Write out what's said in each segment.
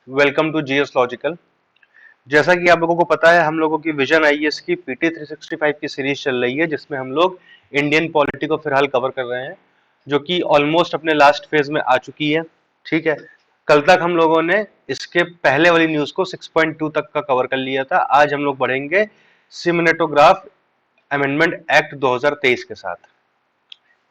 Welcome to GS logical. जैसा कि आप लोगों को पता है, हम लोगों की विजन आईएएस की पीटी 365 की सीरीज चल रही है, जिसमें हम लोग इंडियन पॉलिटी को फिलहाल कवर कर रहे हैं, जो कि ऑलमोस्ट अपने लास्ट फेज में आ चुकी है। ठीक है। कल तक हम लोगों ने इसके पहले वाली न्यूज को 6.2 तक का कवर कर लिया था। आज हम लोग बढ़ेंगे सिनेमेटोग्राफ अमेंडमेंट एक्ट 2023 के साथ।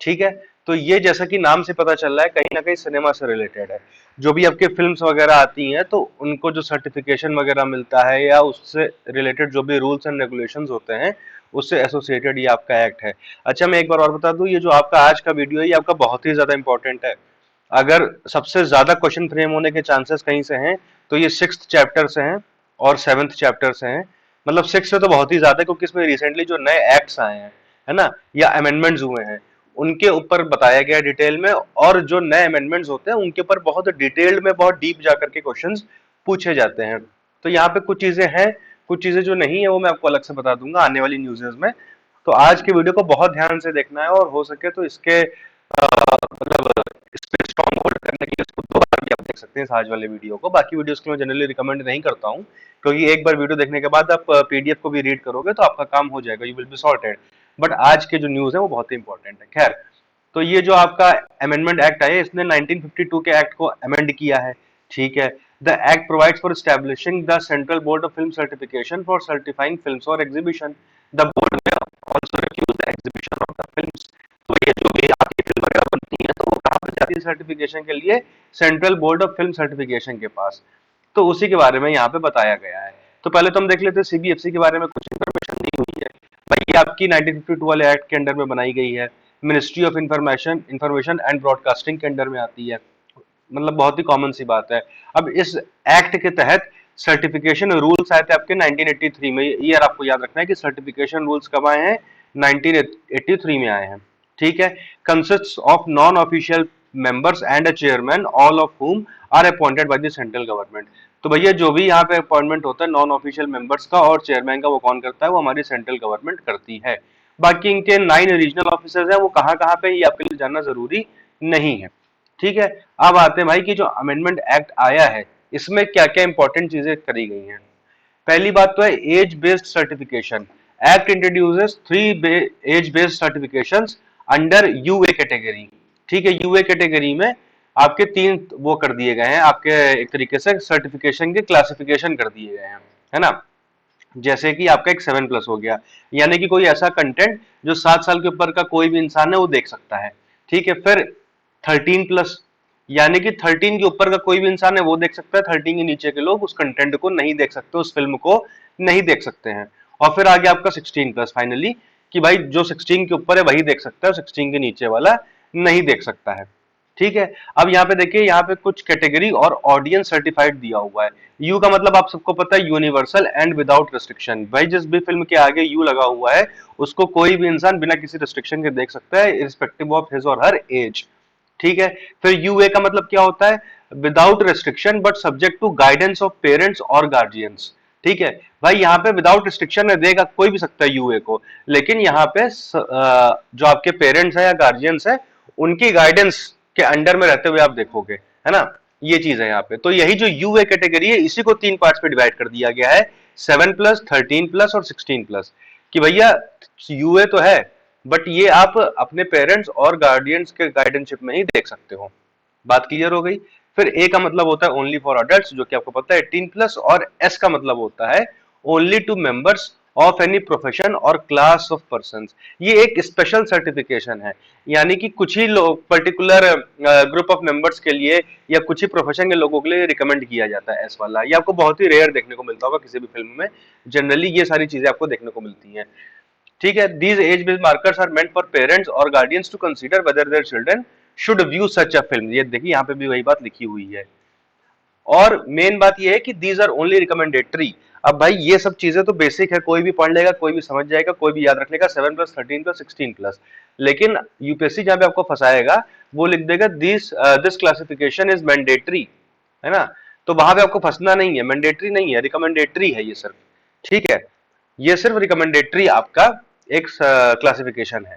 ठीक है। तो ये जैसा कि नाम से पता चल रहा है, कहीं ना कहीं सिनेमा से रिलेटेड है। जो भी आपके फिल्म्स वगैरह आती हैं, तो उनको जो सर्टिफिकेशन वगैरह मिलता है या उससे रिलेटेड जो भी रूल्स एंड रेगुलेशंस होते हैं, उससे एसोसिएटेड ये आपका एक्ट है। अच्छा, मैं एक बार और बता दूं, ये जो आपका आज का वीडियो है, ये आपका बहुत ही ज्यादा इंपॉर्टेंट है। अगर सबसे ज्यादा क्वेश्चन फ्रेम होने के चांसेस कहीं से हैं, तो ये 6th चैप्टर से हैं और 7th चैप्टर से हैं। मतलब 6 से तो बहुत ही ज्यादा है, क्योंकि इसमें रिसेंटली जो नए एक्ट्स आए हैं, है ना, या अमेंडमेंट्स हुए हैं, उनके ऊपर बताया गया डिटेल में। और जो नए अमेंडमेंट्स होते हैं, उनके ऊपर बहुत डिटेल्ड में, बहुत डीप जाकर के क्वेश्चंस पूछे जाते हैं। तो यहाँ पे कुछ चीजें हैं, कुछ चीजें जो नहीं है वो मैं आपको अलग से बता दूंगा आने वाली न्यूज़ेस में। तो आज के वीडियो को बहुत ध्यान से देखना है, और हो सके तो इसके मतलब इस पे स्ट्रॉन्ग होल्ड करने के लिए इसको 2 बार भी आप देख सकते हैं इस आज वाले वीडियो को। बाकी वीडियोस को मैं जनरली रिकमेंड नहीं करता हूँ, क्योंकि एक बार वीडियो देखने के बाद आप पीडीएफ को भी रीड करोगे तो आपका काम हो जाएगा, you will be sorted. But आज के जो न्यूज है वो बहुत ही इंपॉर्टेंट है। खैर, तो ये जो आपका अमेंडमेंट एक्ट है, इसने 1952 के एक्ट को अमेंड किया है। ठीक है। The act provides for establishing the central board of film certification for certifying films और एग्जीबिशन। द बोर्ड में also reviews the exhibition of the films. तो ये जो भी आपकी फिल्म वगैरह बनती है, तो वो कहाँ पर जाती है सर्टिफिकेशन के लिए? Central board of film certification के पास। तो उसी के बारे में यहाँ पे बताया गया है। तो पहले तो हम देख लेते हैं सीबीएफसी के बारे में कुछ इन्फॉर्मेशन दी हुई है। भाई, ये आपकी 1952 वाले एक्ट के अंडर में बनाई गई है। Ministry of information and broadcasting के अंडर में आती है। मतलब बहुत ही कॉमन सी बात है। अब इस एक्ट के तहत सर्टिफिकेशन रूल्स आए थे आपके 1983 में। ईयर आपको याद रखना है कि सर्टिफिकेशन रूल्स कब आए हैं? 1983 में आए हैं। ठीक है। Consists of non official members and a chairman, all of whom are appointed by the central government. तो भैया, जो भी यहाँ पे अपॉइंटमेंट होता है नॉन ऑफिशियल मेंबर्स का और चेयरमैन का, वो कौन करता है? वो हमारी सेंट्रल गवर्नमेंट करती है। बाकी इनके 9 रीजनल ऑफिसर्स हैं, वो कहाँ कहाँ पे, ये आपके लिए जानना जरूरी नहीं है। ठीक है। अब आते हैं भाई कि जो अमेंडमेंट एक्ट आया है, इसमें क्या क्या इंपॉर्टेंट चीजें करी गई हैं। पहली बात तो है age based certification. Act introduces 3 age based certifications under UA category. ठीक है। यूए कैटेगरी में आपके 3 वो कर दिए गए हैं, आपके एक तरीके से सर्टिफिकेशन के क्लासिफिकेशन कर दिए गए हैं, है ना। जैसे कि आपका एक 7+ हो गया, यानी कि कोई ऐसा कंटेंट जो 7 साल के ऊपर का कोई भी इंसान है वो देख सकता है। ठीक है। फिर 13+, यानी कि 13 के ऊपर का कोई भी इंसान है वो देख सकता है, 13 के नीचे के लोग उस कंटेंट को नहीं देख सकते, उस फिल्म को नहीं देख सकते हैं। और फिर आ गया आपका 16+, फाइनली, कि भाई जो 16 के ऊपर है वही देख सकता है, 16 के नीचे वाला नहीं देख सकता है। ठीक है। अब यहाँ पे देखिए, यहाँ पे कुछ कैटेगरी और ऑडियंस सर्टिफाइड दिया हुआ है। यू का मतलब आप सबको पता है, यूनिवर्सल एंड विदाउट रिस्ट्रिक्शन। भाई, जिस भी फिल्म के आगे यू लगा हुआ है, उसको कोई भी इंसान बिना किसी रिस्ट्रिक्शन के देख सकता है, इरिस्पेक्टिव ऑफ हिज और हर एज। ठीक है। फिर यूए का मतलब क्या होता है? Without restriction but subject to guidance of parents और गार्जियंस। ठीक है। भाई, यहाँ पे विदाउट रिस्ट्रिक्शन है, देगा कोई भी सकता है यूए को, लेकिन यहाँ पे जो आपके पेरेंट्स है या गार्जियंस है, उनकी गाइडेंस के अंडर में रहते हुए आप देखोगे, है ना। ये चीज है यहाँ पे। तो यही जो यूए कैटेगरी है, इसी को 3 पार्ट्स पे डिवाइड कर दिया गया है, 7+, 13+ और 16+। कि भैया, यूए तो है, बट ये आप अपने पेरेंट्स और गार्डियंस के गाइडेंशिप में ही देख सकते हो। बात क्लियर हो गई। फिर ए का मतलब होता है ओनली फॉर अडल्ट, जो कि आपको पता है 18+, और एस का मतलब होता है only to members of any profession और क्लास ऑफ पर्सन। ये एक स्पेशल सर्टिफिकेशन है, यानी कि कुछ ही लोग, पर्टिकुलर ग्रुप ऑफ मेंबर्स के लिए या कुछ ही प्रोफेशन के लोगों के लिए रिकमेंड किया जाता है एस वाला। ये आपको बहुत ही रेयर देखने को मिलता होगा किसी भी फिल्म में। जनरली ये सारी चीजें आपको देखने को मिलती हैं। ठीक है। These age based markers are meant for parents और guardians to consider whether their children should view such a film. ये देखिए, यहाँ पे भी वही बात लिखी हुई है। और मेन बात ये है कि दीज आर ओनली रिकमेंडेटरी। अब भाई, ये सब चीजें तो बेसिक है, कोई भी पढ़ लेगा, कोई भी समझ जाएगा, कोई भी याद रख लेगा, 7+, 13+, 16+। लेकिन यूपीएससी जहां पे आपको फंसाएगा, वो लिख देगा this this classification is mandatory, है ना। तो वहां पे आपको फंसना नहीं है, मैंडेटरी नहीं है, रिकमेंडेटरी है ये सिर्फ। ठीक है। ये सिर्फ रिकमेंडेटरी आपका एक क्लासिफिकेशन है।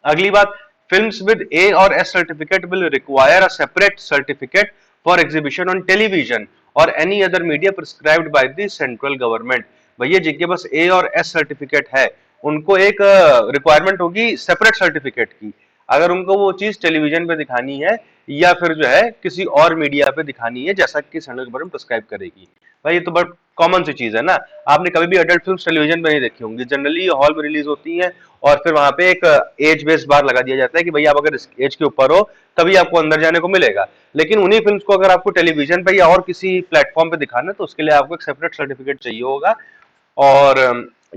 अगली बात, फिल्म्स विद ए और S certificate will require a separate certificate for exhibition on television or any other media prescribed by the central government। भैया जिनके पास ए और एस सर्टिफिकेट है उनको एक रिक्वायरमेंट होगी सेपरेट सर्टिफिकेट की, अगर उनको वो चीज टेलीविजन पे दिखानी है या फिर जो है किसी और मीडिया पे दिखानी है जैसा कि सेंट्रल गवर्नमेंट प्रिस्क्राइब करेगी। भाई ये तो बहुत कॉमन सी चीज है ना, आपने कभी भी अडल्ट फिल्म टेलीविजन पे नहीं देखी होंगी, जनरली हॉल में रिलीज होती हैं और फिर वहां पे एक एज बेस्ड बार लगा दिया जाता है कि भाई आप अगर इस एज के ऊपर हो तभी आपको अंदर जाने को मिलेगा। लेकिन उन्हीं फिल्म्स को अगर आपको टेलीविजन पे या और किसी प्लेटफॉर्म पे दिखाना है तो उसके लिए आपको एक सेपरेट सर्टिफिकेट चाहिए होगा। और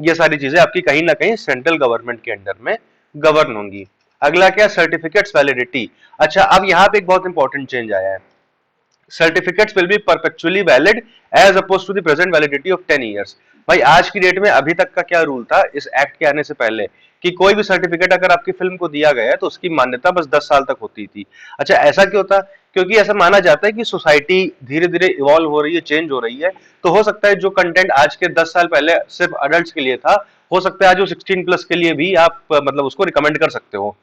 ये सारी चीजें आपकी कहीं ना कहीं सेंट्रल गवर्नमेंट के अंडर में गवर्न होंगी। अगला क्या, सर्टिफिकेट्स वैलिडिटी। अच्छा अब यहाँ पे एक बहुत इंपॉर्टेंट चेंज आया है, certificates will be perpetually valid as oppose to the present validity of 10 years. भाई आज की डेट में अभी तक का क्या रूल था इस एक्ट के आने से पहले कि कोई भी सर्टिफिकेट अगर आपकी फिल्म को दिया गया है तो उसकी मान्यता बस 10 साल तक होती थी। अच्छा ऐसा क्यों था, क्योंकि ऐसा माना जाता है कि सोसाइटी धीरे धीरे इवॉल्व हो रही है, चेंज हो रही है, तो हो सकता है जो कंटेंट आज के 10 साल पहले सिर्फ अडल्ट के लिए था हो सकता है आज वो 16 प्लस के लिए भी आप मतलब उसको रिकमेंड कर सकते हो।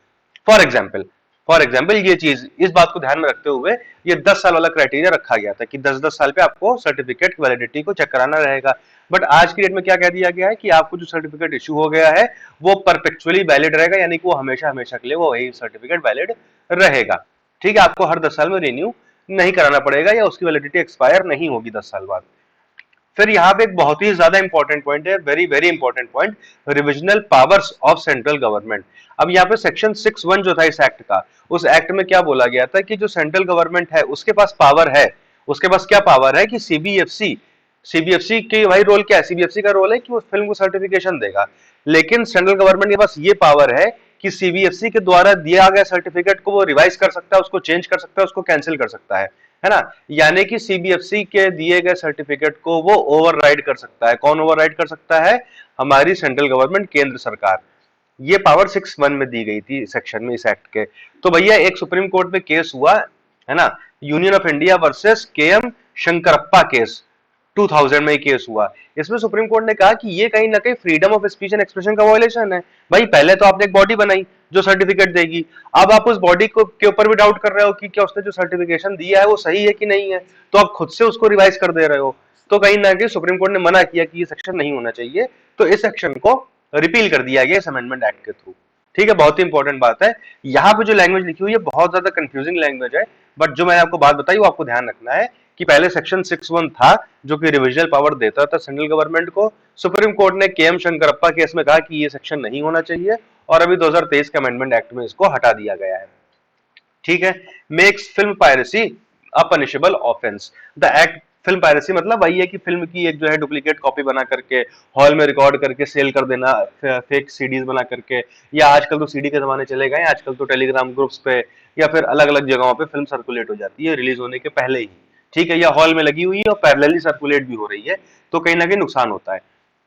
फॉर एग्जाम्पल ये चीज, इस बात को ध्यान में रखते हुए ये 10 साल वाला क्राइटेरिया रखा गया था कि 10-10 साल पे आपको सर्टिफिकेट की वैलिडिटी को चेक कराना रहेगा। बट आज की डेट में क्या कह दिया गया है कि आपको जो सर्टिफिकेट इशू हो गया है वो परपेचुअली वैलिड रहेगा, यानी कि वो हमेशा हमेशा के लिए वो वही सर्टिफिकेट वैलिड रहेगा। ठीक है, आपको हर 10 साल में रिन्यू नहीं कराना पड़ेगा या उसकी वैलिडिटी एक्सपायर नहीं होगी 10 साल बाद। फिर यहाँ पे एक बहुत ही ज्यादा इंपॉर्टेंट पॉइंट है, very very important point, revisional powers of central government. अब यहाँ पे सेक्शन 6(1) जो था इस एक्ट का, उस एक्ट में क्या बोला गया था कि जो सेंट्रल गवर्नमेंट है उसके पास पावर है, उसके पास क्या पावर है कि सीबीएफसी के भाई रोल क्या है, सीबीएफसी का रोल है कि वो फिल्म को सर्टिफिकेशन देगा, लेकिन सेंट्रल गवर्नमेंट के पास ये पावर है कि सीबीएफसी के द्वारा दिया गया सर्टिफिकेट को वो रिवाइज कर सकता है, उसको चेंज कर सकता है, उसको कैंसिल कर सकता है ना। यानी कि सीबीएफसी के दिए गए सर्टिफिकेट को वो ओवरराइड कर सकता है। कौन ओवरराइड कर सकता है, हमारी सेंट्रल गवर्नमेंट, केंद्र सरकार। ये पावर 6(1) में दी गई थी सेक्शन में इस एक्ट के। तो भैया एक सुप्रीम कोर्ट में केस हुआ है ना, Union of India versus KM Shankarappa case, 2000 में केस हुआ। इसमें सुप्रीम कोर्ट ने कहा कि ये कहीं ना कहीं freedom of speech and expression का वायलेशन है। भाई पहले तो आपने एक बॉडी बनाई जो सर्टिफिकेट देगी, अब आप उस बॉडी को के ऊपर भी डाउट कर रहे हो कि क्या उसने जो सर्टिफिकेशन दिया है वो सही है कि नहीं है, तो आप खुद से उसको रिवाइज कर दे रहे हो। तो कहीं ना कहीं सुप्रीम कोर्ट ने मना किया कि ये सेक्शन नहीं होना चाहिए, तो इस सेक्शन को रिपील कर दिया गया इस अमेंडमेंट एक्ट के थ्रू। ठीक है, बहुत ही इंपॉर्टेंट बात है। यहाँ पे जो लैंग्वेज लिखी हुई है बहुत ज्यादा कंफ्यूजिंग लैंग्वेज है, बट जो मैंने आपको बात बताई वो आपको ध्यान रखना है कि पहले सेक्शन 6(1) था जो कि रिविजनल पावर देता था सेंट्रल गवर्नमेंट को। सुप्रीम कोर्ट ने केएम शंकरप्पा केस में कहा कि ये सेक्शन नहीं होना चाहिए और अभी 2023 के अमेंडमेंट एक्ट में इसको हटा दिया गया है। ठीक है, makes film piracy a punishable offence. The act, film piracy मतलब वही है कि फिल्म की एक जो है डुप्लीकेट कॉपी बना करके हॉल में रिकॉर्ड करके सेल कर देना, फेक सीडीज बना करके, या आजकल तो सीडी के जमाने चले गए, आजकल तो टेलीग्राम ग्रुप्स पे या फिर अलग अलग जगहों पे फिल्म सर्कुलेट हो जाती है रिलीज होने के पहले ही। ठीक है, या हॉल में लगी हुई है और पैरेलली सर्कुलेट भी हो रही है, तो कहीं ना कहीं नुकसान होता है।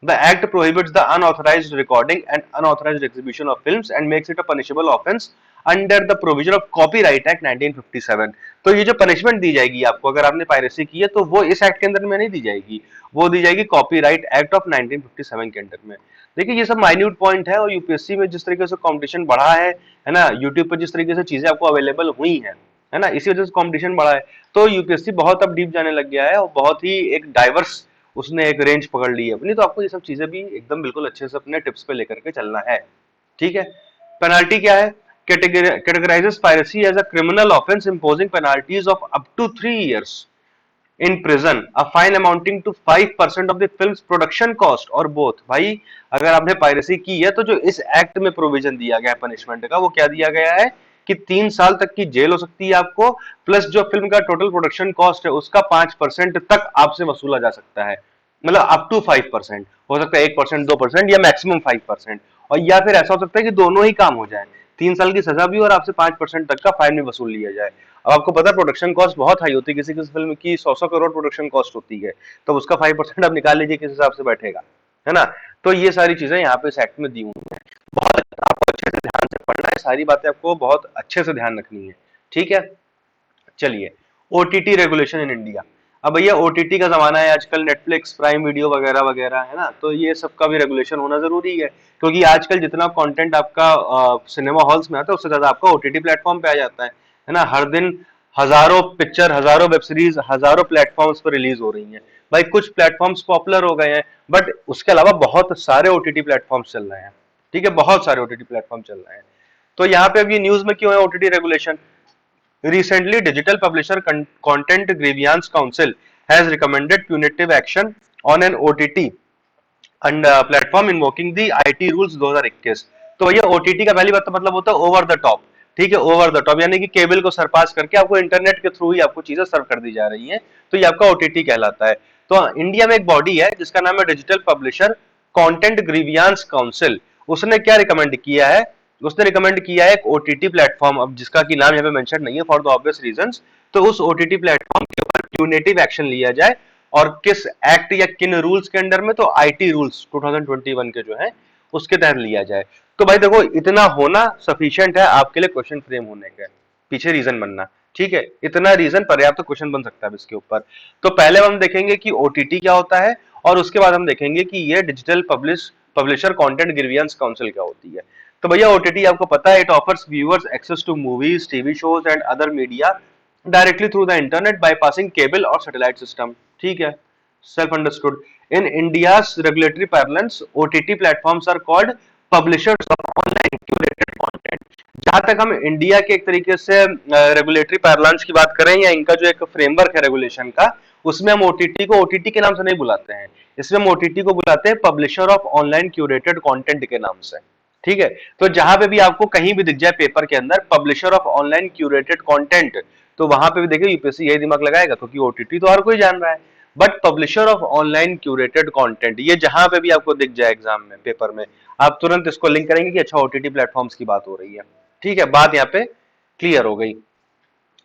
The act prohibits the unauthorized recording and unauthorized exhibition of films and makes it a punishable offense under the provision of Copyright Act 1957। तो ये जो पनिशमेंट दी जाएगी आपको अगर आपने पायरेसी की है तो वो इस एक्ट के अंदर में नहीं दी जाएगी, वो दी जाएगी कॉपीराइट एक्ट ऑफ 1957 के अंदर में। देखिए ये सब माइन्यूट पॉइंट है और यूपीएससी में जिस तरीके से कंपटीशन बढ़ा है ना, यूट्यूब पर जिस तरीके से चीजें आपको अवेलेबल हुई है ना, इसी वजह से कंपटीशन बढ़ा है, तो यूपीएससी बहुत अब डीप जाने लग गया है और बहुत ही एक डाइवर्स उसने एक रेंज पकड़ ली है अपनी। तो आपको ये सब चीजें भी एकदम बिल्कुल अच्छे से अपने टिप्स पे लेकर के चलना है। ठीक है, पेनाल्टी क्या है, categorizes piracy as a criminal offense imposing penalties of up to 3 years in prison, a fine amounting to 5% of the film's production cost or both। भाई अगर आपने पायरेसी की है तो जो इस एक्ट में प्रोविजन दिया गया है पनिशमेंट का वो क्या दिया गया है कि 3 साल तक की जेल हो सकती है आपको, प्लस जो फिल्म का टोटल प्रोडक्शन कॉस्ट है उसका 5% तक आपसे वसूला जा सकता है। मतलब अप टू 5%, हो सकता है 1%, 2% या मैक्सिमम 5%, और या फिर ऐसा हो सकता है कि दोनों ही काम हो जाए, 3 साल की सजा भी और आपसे 5% तक का फाइन भी वसूल लिया जाए। अब आपको पता है प्रोडक्शन कॉस्ट बहुत हाई होती है, किसी किसी फिल्म की 100 करोड़ प्रोडक्शन कॉस्ट होती है, तो उसका 5% आप निकाल लीजिए किस हिसाब से बैठेगा, है ना। तो ये सारी चीजें यहाँ पे इस एक्ट में दी हुई है, बहुत आपको अच्छे से ध्यान से पढ़ना है, सारी बातें आपको बहुत अच्छे से ध्यान रखनी है। ठीक है, चलिए ओटीटी रेगुलेशन इन इंडिया। अब भैया ओटीटी का जमाना है आजकल, नेटफ्लिक्स, प्राइम वीडियो वगैरह वगैरह, है ना, तो ये सब का भी रेगुलेशन होना जरूरी है, क्योंकि आजकल जितना कंटेंट आपका सिनेमा हॉल्स में आता है उससे ज्यादा आपका ओटीटी प्लेटफॉर्म पे आ जाता है ना। हर दिन हजारों पिक्चर, हजारों वेब सीरीज, हजारों प्लेटफॉर्म्स पर रिलीज हो रही हैं। भाई कुछ प्लेटफॉर्म्स पॉपुलर हो गए हैं, बट उसके अलावा बहुत सारे ओटीटी प्लेटफॉर्म्स चल रहे हैं। ठीक है, बहुत सारे ओटीटी प्लेटफॉर्म चल रहे हैं। तो यहाँ पे अब ये न्यूज में क्यों है OTT regulation? Recently, Digital Publisher Content Grievance Council has recommended punitive action on an OTT and platform invoking the IT rules 2021। तो भैया ओटीटी का पहली बात तो मतलब होता है ओवर द टॉप। ठीक है, ओवर द टॉप यानी कि केबल को सरपास करके आपको इंटरनेट के थ्रू ही आपको चीजें सर्व कर दी जा रही हैं, तो ये आपका ओटीटी कहलाता है। तो इंडिया में एक बॉडी है जिसका नाम है digital publisher content grievance council. उसने क्या रिकमेंड किया है? उसने रिकमेंड किया है एक ओटीटी प्लेटफॉर्म, अब जिसका की नाम यहाँ पे मेंशन नहीं है फॉर द ऑब्वियस रीजंस। तो उस ओटीटी प्लेटफॉर्म के ऊपर प्यूनेटिव एक्शन लिया जाए, और किस एक्ट या किन रूल्स के अंडर में? तो आईटी रूल्स 2021 के जो है उसके तहत लिया जाए। तो भाई देखो, इतना होना सफिशिएंट है आपके लिए क्वेश्चन फ्रेम होने का, पीछे रीजन बनना। ठीक है, इतना रीजन पर्याप्त क्वेश्चन बन सकता है इसके ऊपर। तो पहले हम देखेंगे कि ओटीटी क्या होता है, और उसके बाद हम देखेंगे कि ये digital publisher content grievance council क्या होती है। तो भैया ओटीटी आपको पता है, it offers viewers access to movies, TV shows and other media directly through the internet bypassing cable और सैटेलाइट सिस्टम। ठीक है, self understood. In India's regulatory parlance OTT platforms are called publishers of online curated content. जहां तक हम India के एक तरीके से रेगुलेटरी पैरलेंस की बात करें, या इनका जो एक फ्रेमवर्क है रेगुलेशन का, उसमें हम ओटीटी को ओटीटी के नाम से नहीं बुलाते हैं, इसमें हम ओटीटी को बुलाते हैं publisher of online curated content के नाम से। ठीक है, तो जहां पे भी आपको कहीं भी दिख जाए पेपर के अंदर publisher of online curated content, तो वहां पे भी देखिए यूपीएससी यही दिमाग लगाएगा, क्योंकि ओटीटी तो हर कोई जान रहा है। But publisher of online curated content, ये जहां पे भी आपको दिख जाए एग्जाम में, पेपर में, आप तुरंत इसको लिंक करेंगे कि अच्छा ओटीटी प्लेटफॉर्म्स की बात हो रही है। ठीक है, बात यहाँ पे क्लियर हो गई।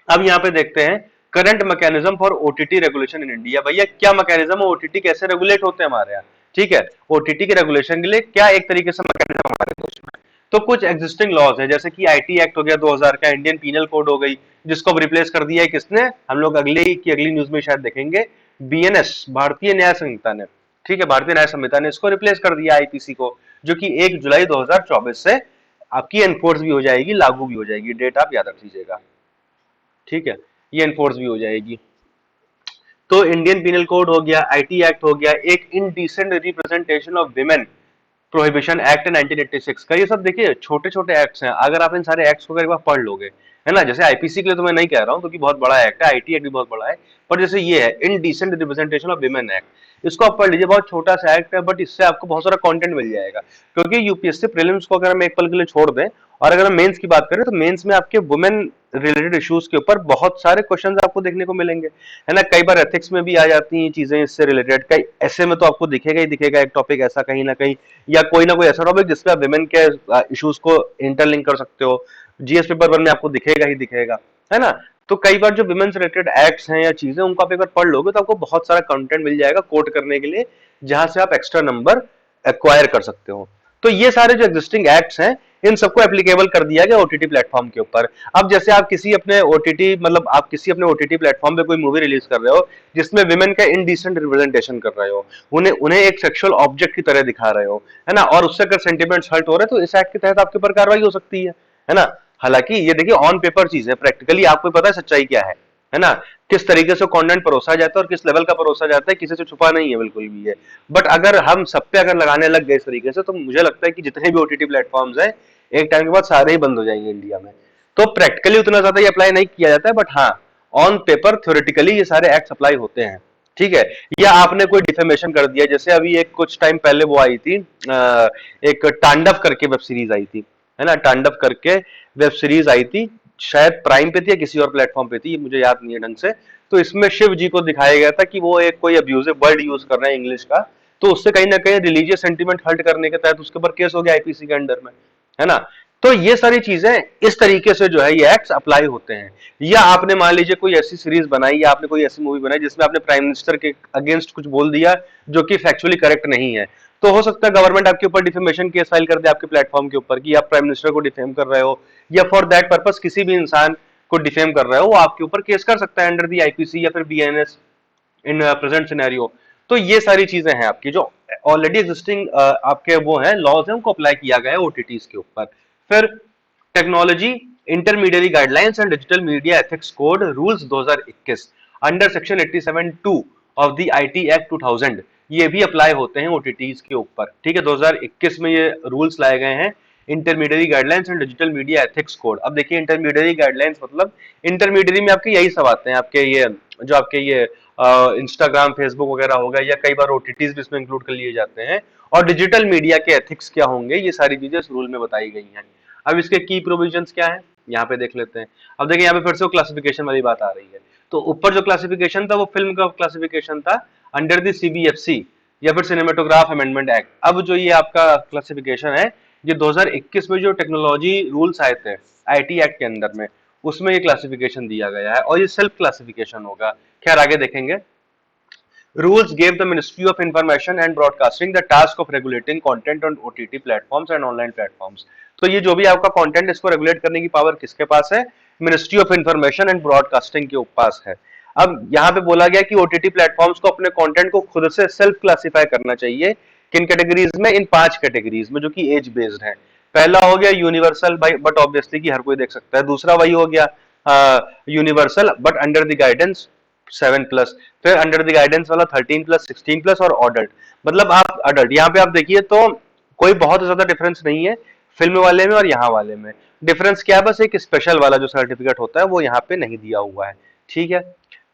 अब यहाँ पे देखते हैं current mechanism for OTT regulation in India. भैया क्या मैकेनिज्म है, ओटीटी कैसे रेगुलेट होते हैं हमारे यहाँ? ठीक है, ओटीटी के रेगुलेशन के लिए क्या एक तरीके से मैकेनिज्म हमारे देश में? तो कुछ एग्जिस्टिंग लॉज है, जैसे कि आईटी एक्ट हो गया 2000 का, इंडियन पीनल कोड हो गई, जिसको अब रिप्लेस कर दिया है किसने? हम लोग अगली न्यूज में शायद देखेंगे, बीएनएस, भारतीय न्याय संहिता ने। ठीक है, भारतीय न्याय संहिता ने इसको रिप्लेस कर दिया आईपीसी को, जो कि 1 जुलाई 2024 से आपकी एनफोर्स भी हो जाएगी, लागू भी हो जाएगी। डेट आप याद रख लीजिएगा। ठीक है, ये एनफोर्स भी हो जाएगी। तो इंडियन पीनल कोड हो गया, आईटी एक्ट हो गया, एक indecent representation of women prohibition act 1986 का। ये सब देखिए छोटे छोटे एक्ट्स हैं, अगर आप इन सारे एक्ट्स को एक बार पढ़ लोगे, है ना, जैसे आईपीसी के लिए तो मैं नहीं कह रहा हूँ क्योंकि बहुत बड़ा एक्ट है, आईटी एक्ट भी बहुत बड़ा है, पर जैसे ये है indecent representation of women act, इसको आप पढ़ लीजिए, बहुत छोटा सा एक्ट है, बट इससे आपको बहुत सारा कंटेंट मिल जाएगा। क्योंकि यूपीएससी प्रीलिम्स को अगर हम एक पल के लिए छोड़ दें, और अगर हम मेंस की बात करें, तो मेंस में आपके वुमेन रिलेटेड इश्यूज के ऊपर बहुत सारे क्वेश्चंस आपको देखने को मिलेंगे, है ना। कई बार एथिक्स में भी आ जाती हैं चीजें इससे रिलेटेड, कई ऐसे में तो आपको दिखेगा ही दिखेगा एक टॉपिक ऐसा कहीं ना कहीं, या कोई ना कोई ऐसा टॉपिक जिसपे आप विमेन के इश्यूज को इंटरलिंक कर सकते हो। जीएस पेपर 1 में आपको दिखेगा ही दिखेगा, है ना। तो कई बार जो विमेन से रिलेटेड एक्ट्स हैं या चीजें, उनको आप एक बार पढ़ लोगे तो आपको बहुत सारा कंटेंट मिल जाएगा कोट करने के लिए, जहां से आप एक्स्ट्रा नंबर एक्वायर कर सकते हो। तो ये सारे जो एग्जिस्टिंग एक्ट्स हैं, इन सबको एप्लीकेबल कर दिया गया ओटीटी प्लेटफॉर्म के ऊपर। अब जैसे आप किसी अपने ओटीटी मतलब आप किसी अपने ओटीटी प्लेटफॉर्म पे कोई मूवी रिलीज कर रहे हो जिसमें विमेन का इनडिसेंट रिप्रेजेंटेशन कर रहे हो, उन्हें उन्हें एक सेक्सुअल ऑब्जेक्ट की तरह दिखा रहे हो, है ना, और उससे अगर सेंटिमेंट्स हर्ट हो रहे हैं, तो इस एक्ट के तहत आपके ऊपर कार्रवाई हो सकती है ना। हालांकि ये देखिए ऑन पेपर चीज है, प्रैक्टिकली आपको पता है सच्चाई क्या है ना, किस तरीके से कंटेंट परोसा जाता है और किस लेवल का परोसा जाता है, किसी से छुपा नहीं है बिल्कुल भी है। बट अगर हम सब पे अगर लगाने लग गए इस तरीके से, तो मुझे लगता है कि जितने भी ओटीटी प्लेटफॉर्म्स हैं, एक टाइम के बाद सारे ही बंद हो जाएंगे इंडिया में। तो प्रैक्टिकली उतना ज्यादा ये अप्लाई नहीं किया जाता है, बट हाँ ऑन पेपर थ्योरेटिकली ये सारे एक्ट अप्लाई होते हैं। ठीक है, या आपने कोई डिफेमेशन कर दिया, जैसे अभी एक कुछ टाइम पहले वो आई थी, एक तांडव करके वेब सीरीज आई थी, है ना, तांडव करके वेब सीरीज आई थी, शायद प्राइम पे थी या किसी और प्लेटफॉर्म पे थी, मुझे याद नहीं है ढंग से। तो इसमें शिव जी को दिखाया गया था कि वो एक कोई अब्यूजिव वर्ड यूज कर रहे हैं इंग्लिश का, तो उससे कहीं ना कहीं रिलीजियस सेंटीमेंट हर्ट करने के तहत उसके ऊपर केस हो गया आईपीसी के अंडर में, है ना। तो ये सारी चीजें इस तरीके से जो है ये एक्ट्स अप्लाई होते हैं। या आपने मान लीजिए कोई ऐसी सीरीज बनाई या आपने कोई ऐसी मूवी बनाई जिसमें आपने प्राइम मिनिस्टर के अगेंस्ट कुछ बोल दिया जो कि फैक्चुअली करेक्ट नहीं है, तो हो सकता है गवर्नमेंट आपके ऊपर डिफेमेशन केस फाइल कर दे आपके प्लेटफॉर्म के ऊपर कि आप प्राइम मिनिस्टर को डिफेम कर रहे हो, या फॉर दैट पर्पस किसी भी इंसान को डिफेम कर रहे हो, वो आपके ऊपर केस कर सकता है अंडर दी आईपीसी या फिर बीएनएस इन प्रेजेंट सिनेरियो। तो ये सारी चीजें हैं आपकी जो ऑलरेडी एग्जिस्टिंग आपके वो हैं लॉज हैं, उनको अप्लाई किया गया है ओटीटीज के ऊपर। फिर technology intermediary guidelines and digital media ethics code rules 2021 under section 87(2) of the IT act 2000 ये भी अप्लाई होते हैं ओटीटीज के ऊपर। ठीक है, 2021 में ये रूल्स लाए गए हैं, intermediary guidelines and digital media ethics code. अब देखिए इंटरमीडिएरी गाइडलाइंस मतलब इंटरमीडिएरी में आपके यही सब आते हैं, आपके ये जो आपके ये इंस्टाग्राम फेसबुक वगैरह हो गया, या कई बार ओटीटीज भी इसमें इंक्लूड कर लिए जाते हैं। और डिजिटल मीडिया के एथिक्स क्या होंगे, ये सारी चीजें इस रूल में बताई गई हैं। अब इसके की प्रोविजंस क्या है यहाँ पे देख लेते हैं। अब देखिए यहाँ पे फिर से वो क्लासिफिकेशन वाली बात आ रही है। तो ऊपर जो क्लासिफिकेशन था वो फिल्म का क्लासिफिकेशन था अंडर द सीबीएफसी या फिर सिनेमेटोग्राफ अमेंडमेंट एक्ट। अब जो ये आपका क्लासिफिकेशन है, ये 2021 में जो टेक्नोलॉजी रूल्स आए थे आईटी एक्ट के अंदर में, उसमें ये क्लासिफिकेशन दिया गया है और ये सेल्फ क्लासिफिकेशन होगा। खैर आगे देखेंगे। Rules gave the Ministry of Information and Broadcasting the task of regulating content on OTT platforms and online platforms. तो ये जो भी आपका कंटेंट इसको रेगुलेट करने की पावर किसके पास है? Ministry of information and broadcasting के पास है। अब यहाँ पे बोला गया कि ओटीटी प्लेटफॉर्म्स को अपने कंटेंट को खुद से सेल्फ क्लासिफाई करना चाहिए। किन कैटेगरीज में? इन 5 कैटेगरीज में जो कि एज बेस्ड है। पहला हो गया यूनिवर्सल भाई, बट ऑब्वियसली कि हर कोई देख सकता है। दूसरा वही हो गया universal but under the guidance 7+। फिर अंडर द गाइडेंस वाला 13+, 16+ और अडल्ट। मतलब आप अडल्ट, यहाँ पे आप देखिए तो कोई बहुत ज्यादा डिफरेंस नहीं है फिल्म वाले में और यहाँ वाले में। डिफरेंस क्या है? बस एक स्पेशल वाला जो सर्टिफिकेट होता है वो यहाँ पे नहीं दिया हुआ है। ठीक है,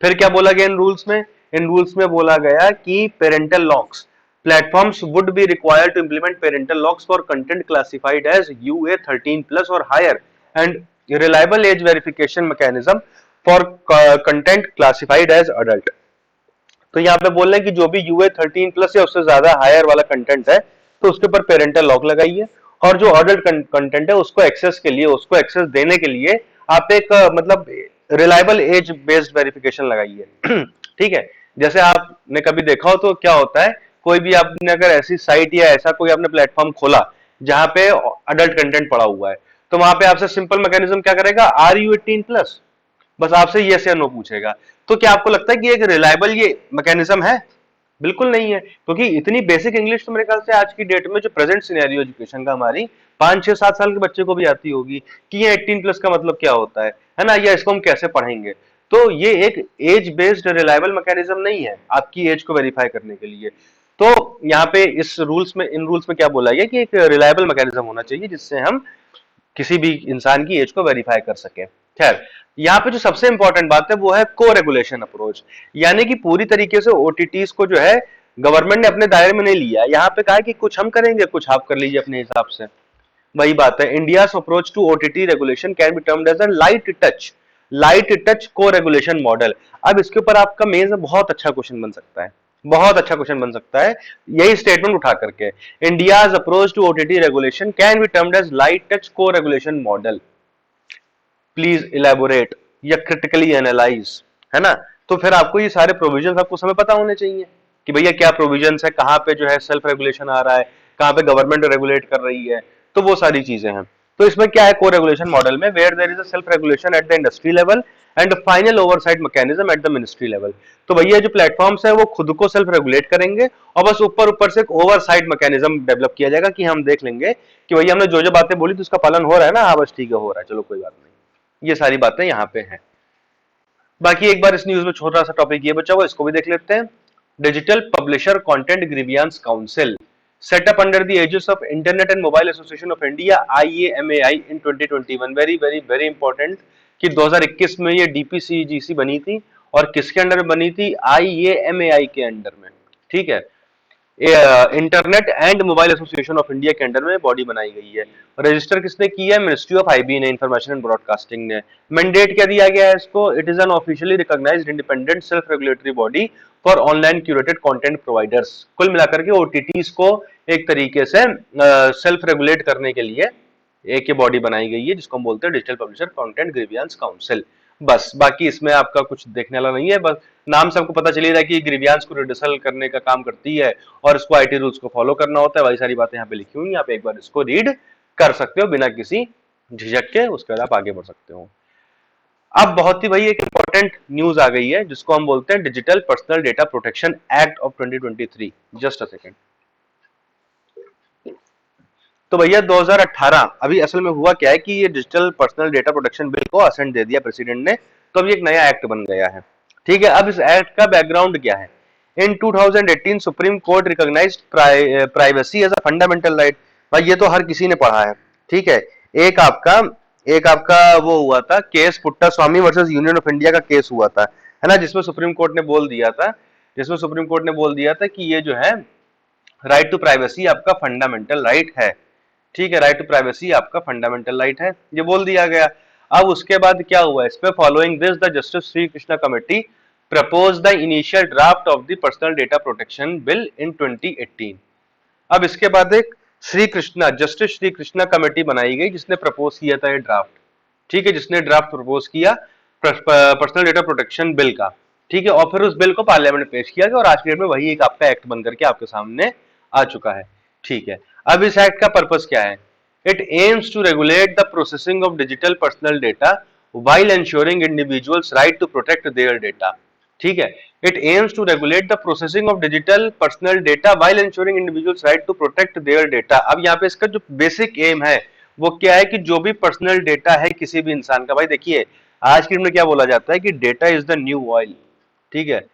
फिर क्या बोला गया इन रूल्स में? इन रूल्स में बोला गया कि parental locks platforms would be required to implement parental locks for content classified as UA 13+ or higher and reliable age verification mechanism for content classified as adult। तो यहाँ पे बोल रहे हैं कि जो भी UA 13+ या उससे ज्यादा हायर वाला कंटेंट है तो उसके ऊपर पेरेंटल लॉक लगाइए, और जो अडल्ट कंटेंट है उसको एक्सेस के लिए, उसको एक्सेस देने के लिए आप एक मतलब रिलायबल एज बेस्ड वेरिफिकेशन लगाइए। ठीक है, जैसे आपने कभी देखा हो तो क्या होता है, कोई भी आपने अगर ऐसी साइट या ऐसा कोई आपने प्लेटफॉर्म खोला जहां पे अडल्ट कंटेंट पड़ा हुआ है, तो वहां पे आपसे सिंपल मैकेनिज्म क्या करेगा? Are you 18+? बस आपसे यस या नो पूछेगा। तो क्या आपको लगता है कि एक रिलायबल ये मैकेनिज्म है? बिल्कुल नहीं है, क्योंकि इतनी बेसिक इंग्लिश तो मेरे ख्याल से आज की डेट में जो प्रेजेंट सिनेरियो एजुकेशन का हमारी 5, 6, 7 साल के बच्चे को भी आती होगी कि ये 18+ का मतलब क्या होता है ना, या इसको हम कैसे पढ़ेंगे। तो ये एक एज बेस्ड रिलायबल मैकेनिज्म नहीं है आपकी एज को वेरीफाई करने के लिए। तो यहाँ पे इस रूल्स में, इन रूल्स में क्या बोला गया कि एक रिलायबल मैकेनिज्म होना चाहिए जिससे हम किसी भी इंसान की एज को वेरीफाई कर सके। खैर, यहाँ पे जो सबसे इंपॉर्टेंट बात है वो है को रेगुलेशन अप्रोच, यानी कि पूरी तरीके से ओटीटीज को जो है गवर्नमेंट ने अपने दायरे में नहीं लिया। यहाँ पे कहा है कि कुछ हम करेंगे, कुछ आप कर लीजिए अपने हिसाब से। वही बात है, India's approach to OTT regulation can be termed as a light touch co regulation model. अब इसके ऊपर आपका मेंस में बहुत अच्छा क्वेश्चन बन सकता है, बहुत अच्छा क्वेश्चन बन सकता है यही स्टेटमेंट उठा करके। India's approach to OTT regulation can be termed as light touch co regulation model, please elaborate या क्रिटिकली एनालाइज, है ना। तो फिर आपको ये सारे प्रोविजन आपको समय पता होने चाहिए कि भैया क्या प्रोविजन है, कहाँ पे जो है सेल्फ रेगुलेशन आ रहा है, कहाँ पे गवर्नमेंट रेगुलेट कर रही है, तो वो सारी चीजें हैं। तो इसमें क्या है को रेगुलेशन मॉडल में, where there is a self regulation at the industry level and final oversight mechanism at the ministry level. तो भैया जो प्लेटफॉर्म्स है वो खुद को सेल्फ रेगुलेट करेंगे और बस ऊपर ऊपर से एक ओवरसाइट मैकेनिज्म डेवलप किया जाएगा कि हम देख लेंगे कि भैया हमने जो जो बातें बोली तो उसका पालन हो रहा है ना, हाँ बस ठीक है हो रहा है, चलो कोई बात नहीं। ये सारी बातें यहाँ पे हैं। बाकी एक बार इस न्यूज में छोटा सा टॉपिक ये बचा हुआ, इसको भी देख लेते हैं। Digital publisher content grievance council set up under the aegis of Internet and Mobile Association of India IAMAI in 2021। very important कि 2021 में ये DPCGC बनी थी और किसके अंडर में बनी थी? IAMAI के अंडर में। ठीक है, internet and mobile association of India के अंडर में बॉडी बनाई गई है। रजिस्टर किसने किया है? मिनिस्ट्री ऑफ आईबी ने, इंफॉर्मेशन एंड ब्रॉडकास्टिंग ने। मैंडेट क्या दिया गया है इसको? It is an officially recognised independent self regulatory body for online curated content providers. कुल मिलाकर के ओटीटीज को एक तरीके से सेल्फ रेगुलेट करने के लिए एक ये बॉडी बनाई गई है जिसको हम बोलते हैं digital publisher content grievance council. बस बाकी इसमें आपका कुछ देखने वाला नहीं है, बस नाम से आपको पता चली रहा है कि ग्रीवियंस को रिड्यूसल करने का काम करती है और इसको आईटी रूल्स को फॉलो करना होता है। वही सारी बातें यहाँ पे लिखी हुई हैं, आप एक बार इसको रीड कर सकते हो बिना किसी झिझक के, उसके बाद आप आगे बढ़ सकते हो। अब बहुत ही भाई एक इंपॉर्टेंट न्यूज आ गई है जिसको हम बोलते हैं digital personal data protection act of 2023। Just a second. तो भैया 2018 अभी असल में हुआ क्या है कि ये digital personal data protection bill को असेंट दे दिया प्रेसिडेंट ने, तो अब ये एक नया एक्ट बन गया है। ठीक है, अब इस एक्ट का बैकग्राउंड क्या है? In 2018 supreme court recognised privacy as a fundamental right. भाई ये तो हर किसी ने पढ़ा है। ठीक है, एक आपका एक आपका वो हुआ था case, पुट्टा Swami versus union of India का केस हुआ था, है ना, जिसमें सुप्रीम कोर्ट ने बोल दिया था, कि ये जो है राइट टू प्राइवेसी आपका फंडामेंटल राइट है। ठीक है, राइट टू प्राइवेसी आपका फंडामेंटल राइट है, ये बोल दिया गया। अब उसके बाद क्या हुआ इस पे? Following this the justice Shri Krishna committee propose the initial draft of the personal data protection bill in 2018। अब इसके बाद एक जस्टिस श्री कृष्णा कमेटी बनाई गई जिसने प्रपोज किया था ये ड्राफ्ट। ठीक है, जिसने ड्राफ्ट प्रपोज किया पर्सनल डेटा प्रोटेक्शन बिल का। ठीक है, और फिर उस बिल को पार्लियामेंट में पेश किया गया और आज की डेट में वही एक आपका एक्ट बन करके आपके सामने आ चुका है। ठीक है, अब इस एक्ट का पर्पस क्या है? It aims to regulate the processing of digital personal data while ensuring individuals right to protect their data। ठीक है, it aims to regulate the processing of digital personal data while ensuring individuals right to protect their data। अब यहाँ पे इसका जो basic M है वो क्या है कि जो भी पर्सनल डेटा है किसी भी इंसान का, भाई देखिए आज की डेट में क्या बोला जाता है कि data is the new oil. ठीक है,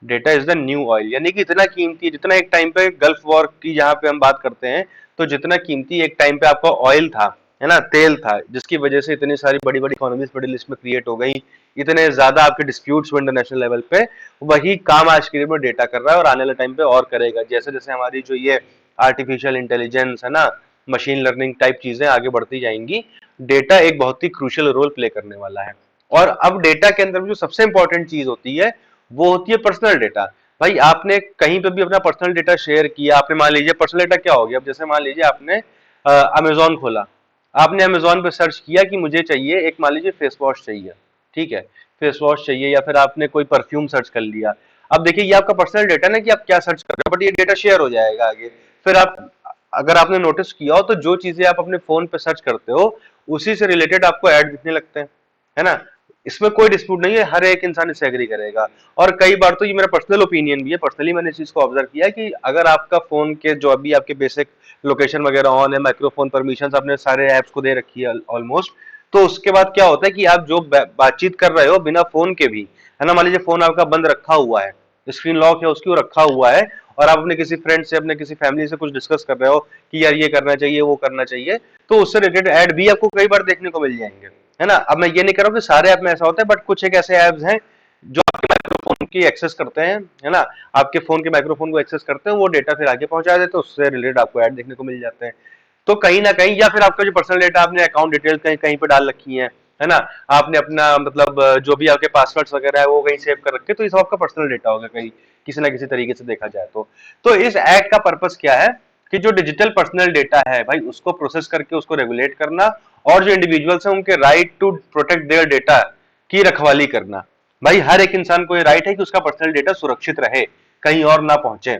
data is the new oil, यानी कि इतना कीमती, जितना एक टाइम पे गल्फ वॉर की जहां पे हम बात करते हैं, तो जितना कीमती एक टाइम पे आपका ऑयल था, है ना, तेल था, जिसकी वजह से इतनी सारी बड़ी बड़ी इकोनॉमीज मिडिल ईस्ट में क्रिएट हो गई, इतने ज्यादा आपके डिस्प्यूट्स हुए इंटरनेशनल लेवल पे, वही काम आज के डेट में डेटा कर रहा है और आने वाले टाइम पे और करेगा। जैसे जैसे हमारी जो ये आर्टिफिशियल इंटेलिजेंस है ना, मशीन लर्निंग टाइप चीजें आगे बढ़ती जाएंगी, डेटा एक बहुत ही क्रूशियल रोल प्ले करने वाला है। और अब डेटा के अंदर जो सबसे इंपॉर्टेंट चीज होती है वो होती है पर्सनल डेटा। भाई आपने कहीं पे भी अपना पर्सनल डेटा शेयर किया, आपने मान लीजिए पर्सनल डेटा क्या हो गया, अब जैसे मान लीजिए आपने अमेजोन खोला, आपने अमेजोन पे सर्च किया कि मुझे चाहिए एक, मान लीजिए फेस वॉश चाहिए। ठीक है, फेस वॉश चाहिए, या फिर आपने कोई परफ्यूम सर्च कर लिया। अब देखिए ये आपका पर्सनल डेटा ना कि आप क्या सर्च कर रहे हो, बट ये डेटा शेयर हो जाएगा आगे। फिर आप, अगर आपने नोटिस किया हो तो जो चीजें आप अपने फोन पे सर्च करते हो उसी से रिलेटेड आपको ऐड दिखने लगते हैं, है ना। इसमें कोई डिस्प्यूट नहीं है, हर एक इंसान इससे एग्री करेगा। और कई बार तो ये मेरा पर्सनल ओपिनियन भी है, पर्सनली मैंने इस चीज को ऑब्जर्व किया है कि अगर आपका फोन के जो अभी आपके बेसिक लोकेशन वगैरह ऑन है, माइक्रोफोन परमिशंस आपने सारे ऐप्स को दे रखी है ऑलमोस्ट, तो उसके बाद क्या होता है कि आप जो बातचीत कर रहे हो बिना फोन के भी, है ना, मान लीजिए फोन आपका बंद रखा हुआ है, स्क्रीन लॉक है उसकी, वो रखा हुआ है, और आप अपने किसी फ्रेंड से, अपने किसी फैमिली से कुछ डिस्कस कर रहे हो कि यार ये करना चाहिए, वो करना चाहिए, तो उससे रिलेटेड ऐड भी आपको कई बार देखने को मिल जाएंगे, है ना। अब मैं ये नहीं कर रहा हूँ कि सारे ऐप में ऐसा होता है, बट कुछ एक ऐसे ऐप्स हैं जो आपके माइक्रोफोन की एक्सेस करते हैं, है ना, आपके फोन के माइक्रोफोन को एक्सेस करते हैं, वो डेटा फिर आगे पहुंचा देते हैं, उससे रिलेटेड आपको ऐड देखने को मिल जाते हैं। तो कहीं ना कहीं, या फिर आपका जो पर्सनल डेटा, आपने अकाउंट डिटेल कहीं कहीं पे डाल रखी है ना, आपने अपना मतलब जो भी आपके पासवर्ड्स वगैरह है वो कहीं सेव कर रखे, तो ये सब आपका पर्सनल डेटा होगा कहीं किसी ना किसी तरीके से देखा जाए तो इस एक्ट का पर्पस क्या है कि जो डिजिटल पर्सनल डेटा है भाई उसको प्रोसेस करके उसको रेगुलेट करना, और जो इंडिविजुअल्स हैं उनके right to protect their data की रखवाली करना। भाई हर एक इंसान को ये राइट है कि उसका पर्सनल डेटा सुरक्षित रहे, कहीं और ना पहुंचे।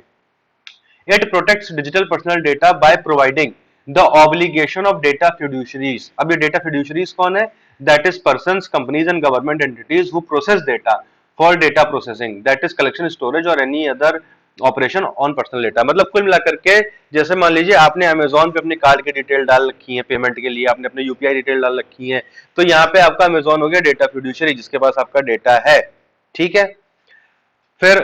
It protects digital personal data by providing the obligation of data fiduciaries. अब ये डेटा फिड्यूशरीज कौन है? That is persons, companies and government entities who process data for data processing, that is collection, storage और any other operation on personal data. मतलब कुल मिलाकर के, जैसे मान लीजिए आपने अमेजोन पे अपनी कार्ड की डिटेल डाल रखी है पेमेंट के लिए, आपने अपने यूपीआई डिटेल डाल रखी है, तो यहाँ पे आपका अमेजोन हो गया डेटा फिड्यूशरी जिसके पास आपका डेटा है। ठीक है, फिर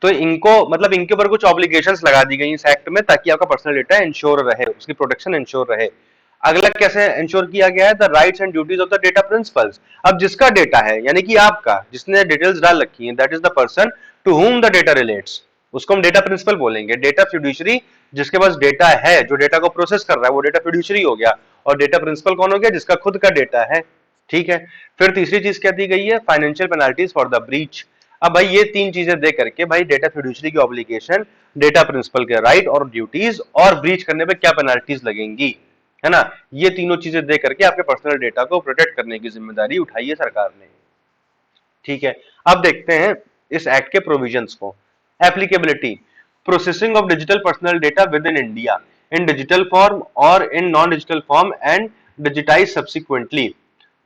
तो इनको मतलब इनके ऊपर कुछ ऑब्लिगेशंस लगा दी गई इस एक्ट में ताकि आपका पर्सनल डेटा इंश्योर रहे, उसकी प्रोटेक्शन इंश्योर रहे। अगला कैसे इंश्योर किया गया है? The rights and duties of the data principles. अब जिसका डेटा है यानी कि आपका, जिसने डिटेल्स डाल रखी है, that is the person to whom the data relates, उसको हम डेटा प्रिंसिपल बोलेंगे। डेटा फ्यूडिशरी, जिसके पास डेटा है, जो डेटा को प्रोसेस कर रहा है, वो डेटा फ्यूडिशरी हो गया। और डेटा प्रिंसिपल कौन हो गया? जिसका खुद का डेटा है। ठीक है, फिर तीसरी चीज क्या दी गई है? Financial penalties for the breach. अब भाई ये तीन चीजें दे करके भाई डेटा फिड्यूशरी की ऑब्लिगेशन, डेटा प्रिंसिपल के राइट और ड्यूटीज, और ब्रीच करने पे क्या पेनाल्टीज लगेंगी, है ना, ये तीनों चीजें दे करके आपके पर्सनल डेटा को प्रोटेक्ट करने की जिम्मेदारी उठाई है सरकार ने। ठीक है, अब देखते हैं इस एक्ट के प्रोविजंस को। Applicability, processing of digital personal data within India in digital form और in non digital form and digitize subsequently.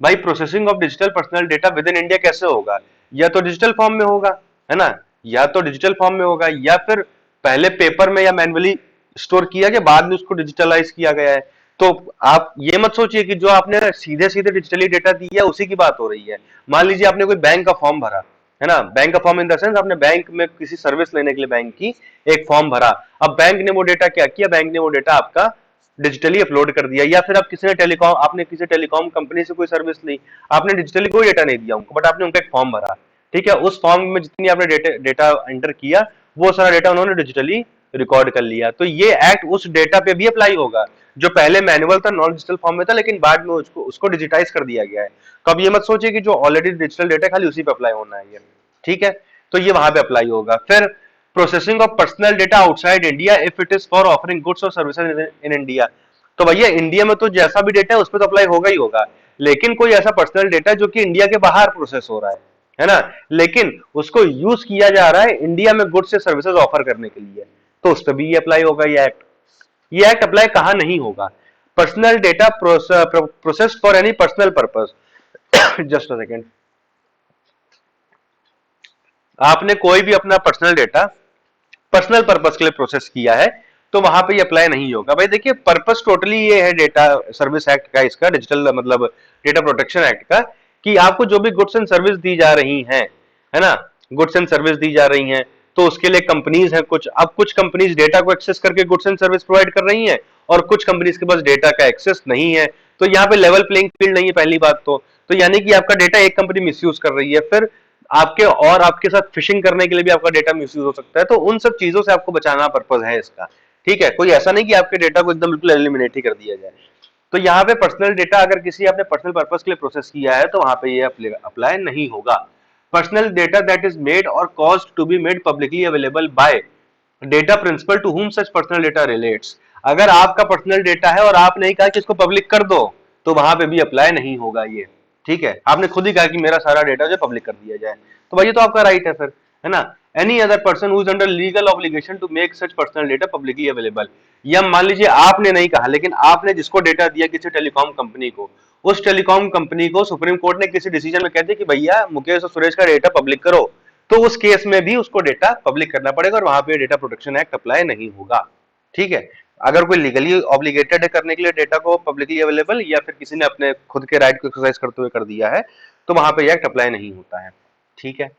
भाई processing of digital personal data within India कैसे होगा? या तो डिजिटल फॉर्म में होगा, है ना, या तो डिजिटल फॉर्म में होगा, या फिर पहले पेपर में या मैन्युअली स्टोर किया गया, बाद में उसको डिजिटलाइज किया गया है। तो आप ये मत सोचिए कि जो आपने सीधे सीधे डिजिटली डेटा दिया उसी की बात हो रही है। मान लीजिए आपने कोई बैंक का फॉर्म भरा, है ना, बैंक का फॉर्म इन द सेंस आपने बैंक में किसी सर्विस लेने के लिए बैंक की एक फॉर्म भरा। अब बैंक ने वो डेटा क्या किया, बैंक ने वो डेटा आपका डिजिटली अपलोड कर दिया, या फिर आप किसी ने टेलीकॉम, आपने किसी टेलीकॉम कंपनी से कोई सर्विस ली, आपने डिजिटली कोई डेटा नहीं दिया उनको, बट आपने उनका एक फॉर्म भरा, ठीक है, उस फॉर्म में जितनी आपने डेटा एंटर किया वो सारा डेटा उन्होंने डिजिटली रिकॉर्ड कर लिया। तो ये एक्ट उस डेटा पे भी अप्लाई होगा जो पहले मैनुअल था, नॉन डिजिटल फॉर्म में था, लेकिन बाद में उसको डिजिटाइज कर दिया गया है। तो अब ये मत सोचिए कि जो ऑलरेडी डिजिटल डेटा खाली उसी पे अप्लाई होना है ये, ठीक है। तो ये वहां पे अप्लाई होगा। फिर processing of personal data outside India if it is for offering goods और सर्विसेज इन इंडिया। तो भैया इंडिया में तो जैसा भी डेटा है उस पर तो अप्लाई होगा ही होगा, लेकिन कोई ऐसा पर्सनल डेटा जो कि इंडिया के बाहर प्रोसेस हो रहा है ना, लेकिन उसको यूज किया जा रहा है इंडिया में गुड्स से सर्विसेज ऑफर करने के लिए, तो उस पर भी ये अप्लाई होगा ये एक्ट। ये एक्ट अप्लाई कहां नहीं होगा, personal data process for any personal purpose. Just a second, आपने कोई भी अपना पर्सनल डेटा पर्सनल पर्पस के लिए प्रोसेस किया है तो वहां पे ये अप्लाई नहीं होगा। भाई देखिए पर्पस टोटली ये है डेटा सर्विस एक्ट का, इसका डिजिटल मतलब डेटा प्रोटेक्शन एक्ट का, कि आपको जो भी गुड्स एंड सर्विस दी जा रही हैं, है ना, गुड्स एंड सर्विस दी जा रही हैं, तो उसके लिए कंपनीज हैं कुछ। अब कुछ कंपनीज डेटा को एक्सेस करके गुड्स एंड सर्विस प्रोवाइड कर रही हैं और कुछ कंपनीज के पास डेटा का एक्सेस नहीं है, तो यहाँ पे लेवल प्लेइंग फील्ड नहीं है पहली बात तो यानी कि आपका डेटा एक कंपनी मिसयूज कर रही है, फिर आपके और आपके साथ फिशिंग करने के लिए भी आपका डेटा मिसयूज हो सकता है। तो उन सब चीजों से आपको बचाना पर्पज है इसका, ठीक है। कोई ऐसा नहीं कि आपके डेटा को एकदम बिल्कुल एलिमिनेट ही कर दिया जाए। तो यहाँ पे पर्सनल डेटा अगर किसी आपने पर्सनल पर्पस के लिए प्रोसेस किया है तो वहां पे ये अप्लाई नहीं होगा। Personal data that is made और caused to be made publicly available by data principal to whom such personal data relates. अगर आपका पर्सनल डेटा है और आपने कहा कि इसको पब्लिक कर दो तो वहां पे भी अप्लाई नहीं होगा ये, ठीक है। आपने खुद ही कहा कि मेरा सारा डेटा जो पब्लिक कर दिया जाए, तो भाई ये तो आपका राइट है फिर, है ना। Any other person who is under legal obligation to make such personal data publicly available, या मान लीजिए आपने नहीं कहा लेकिन आपने जिसको डेटा दिया किसी टेलीकॉम कंपनी को, उस टेलीकॉम कंपनी को सुप्रीम कोर्ट ने किसी डिसीजन में कह दिया कि भैया मुकेश और सुरेश का डेटा पब्लिक करो, तो उस केस में भी उसको डेटा पब्लिक करना पड़ेगा और वहां पे डेटा प्रोटेक्शन एक्ट अप्लाई नहीं होगा, ठीक है। अगर कोई लीगली ऑब्लिगेटेड है करने के लिए डेटा को पब्लिकली अवेलेबल, या फिर किसी ने अपने खुद के राइट को एक्सरसाइज करते हुए कर दिया है, तो वहां पे एक्ट अप्लाई नहीं होता है, ठीक है।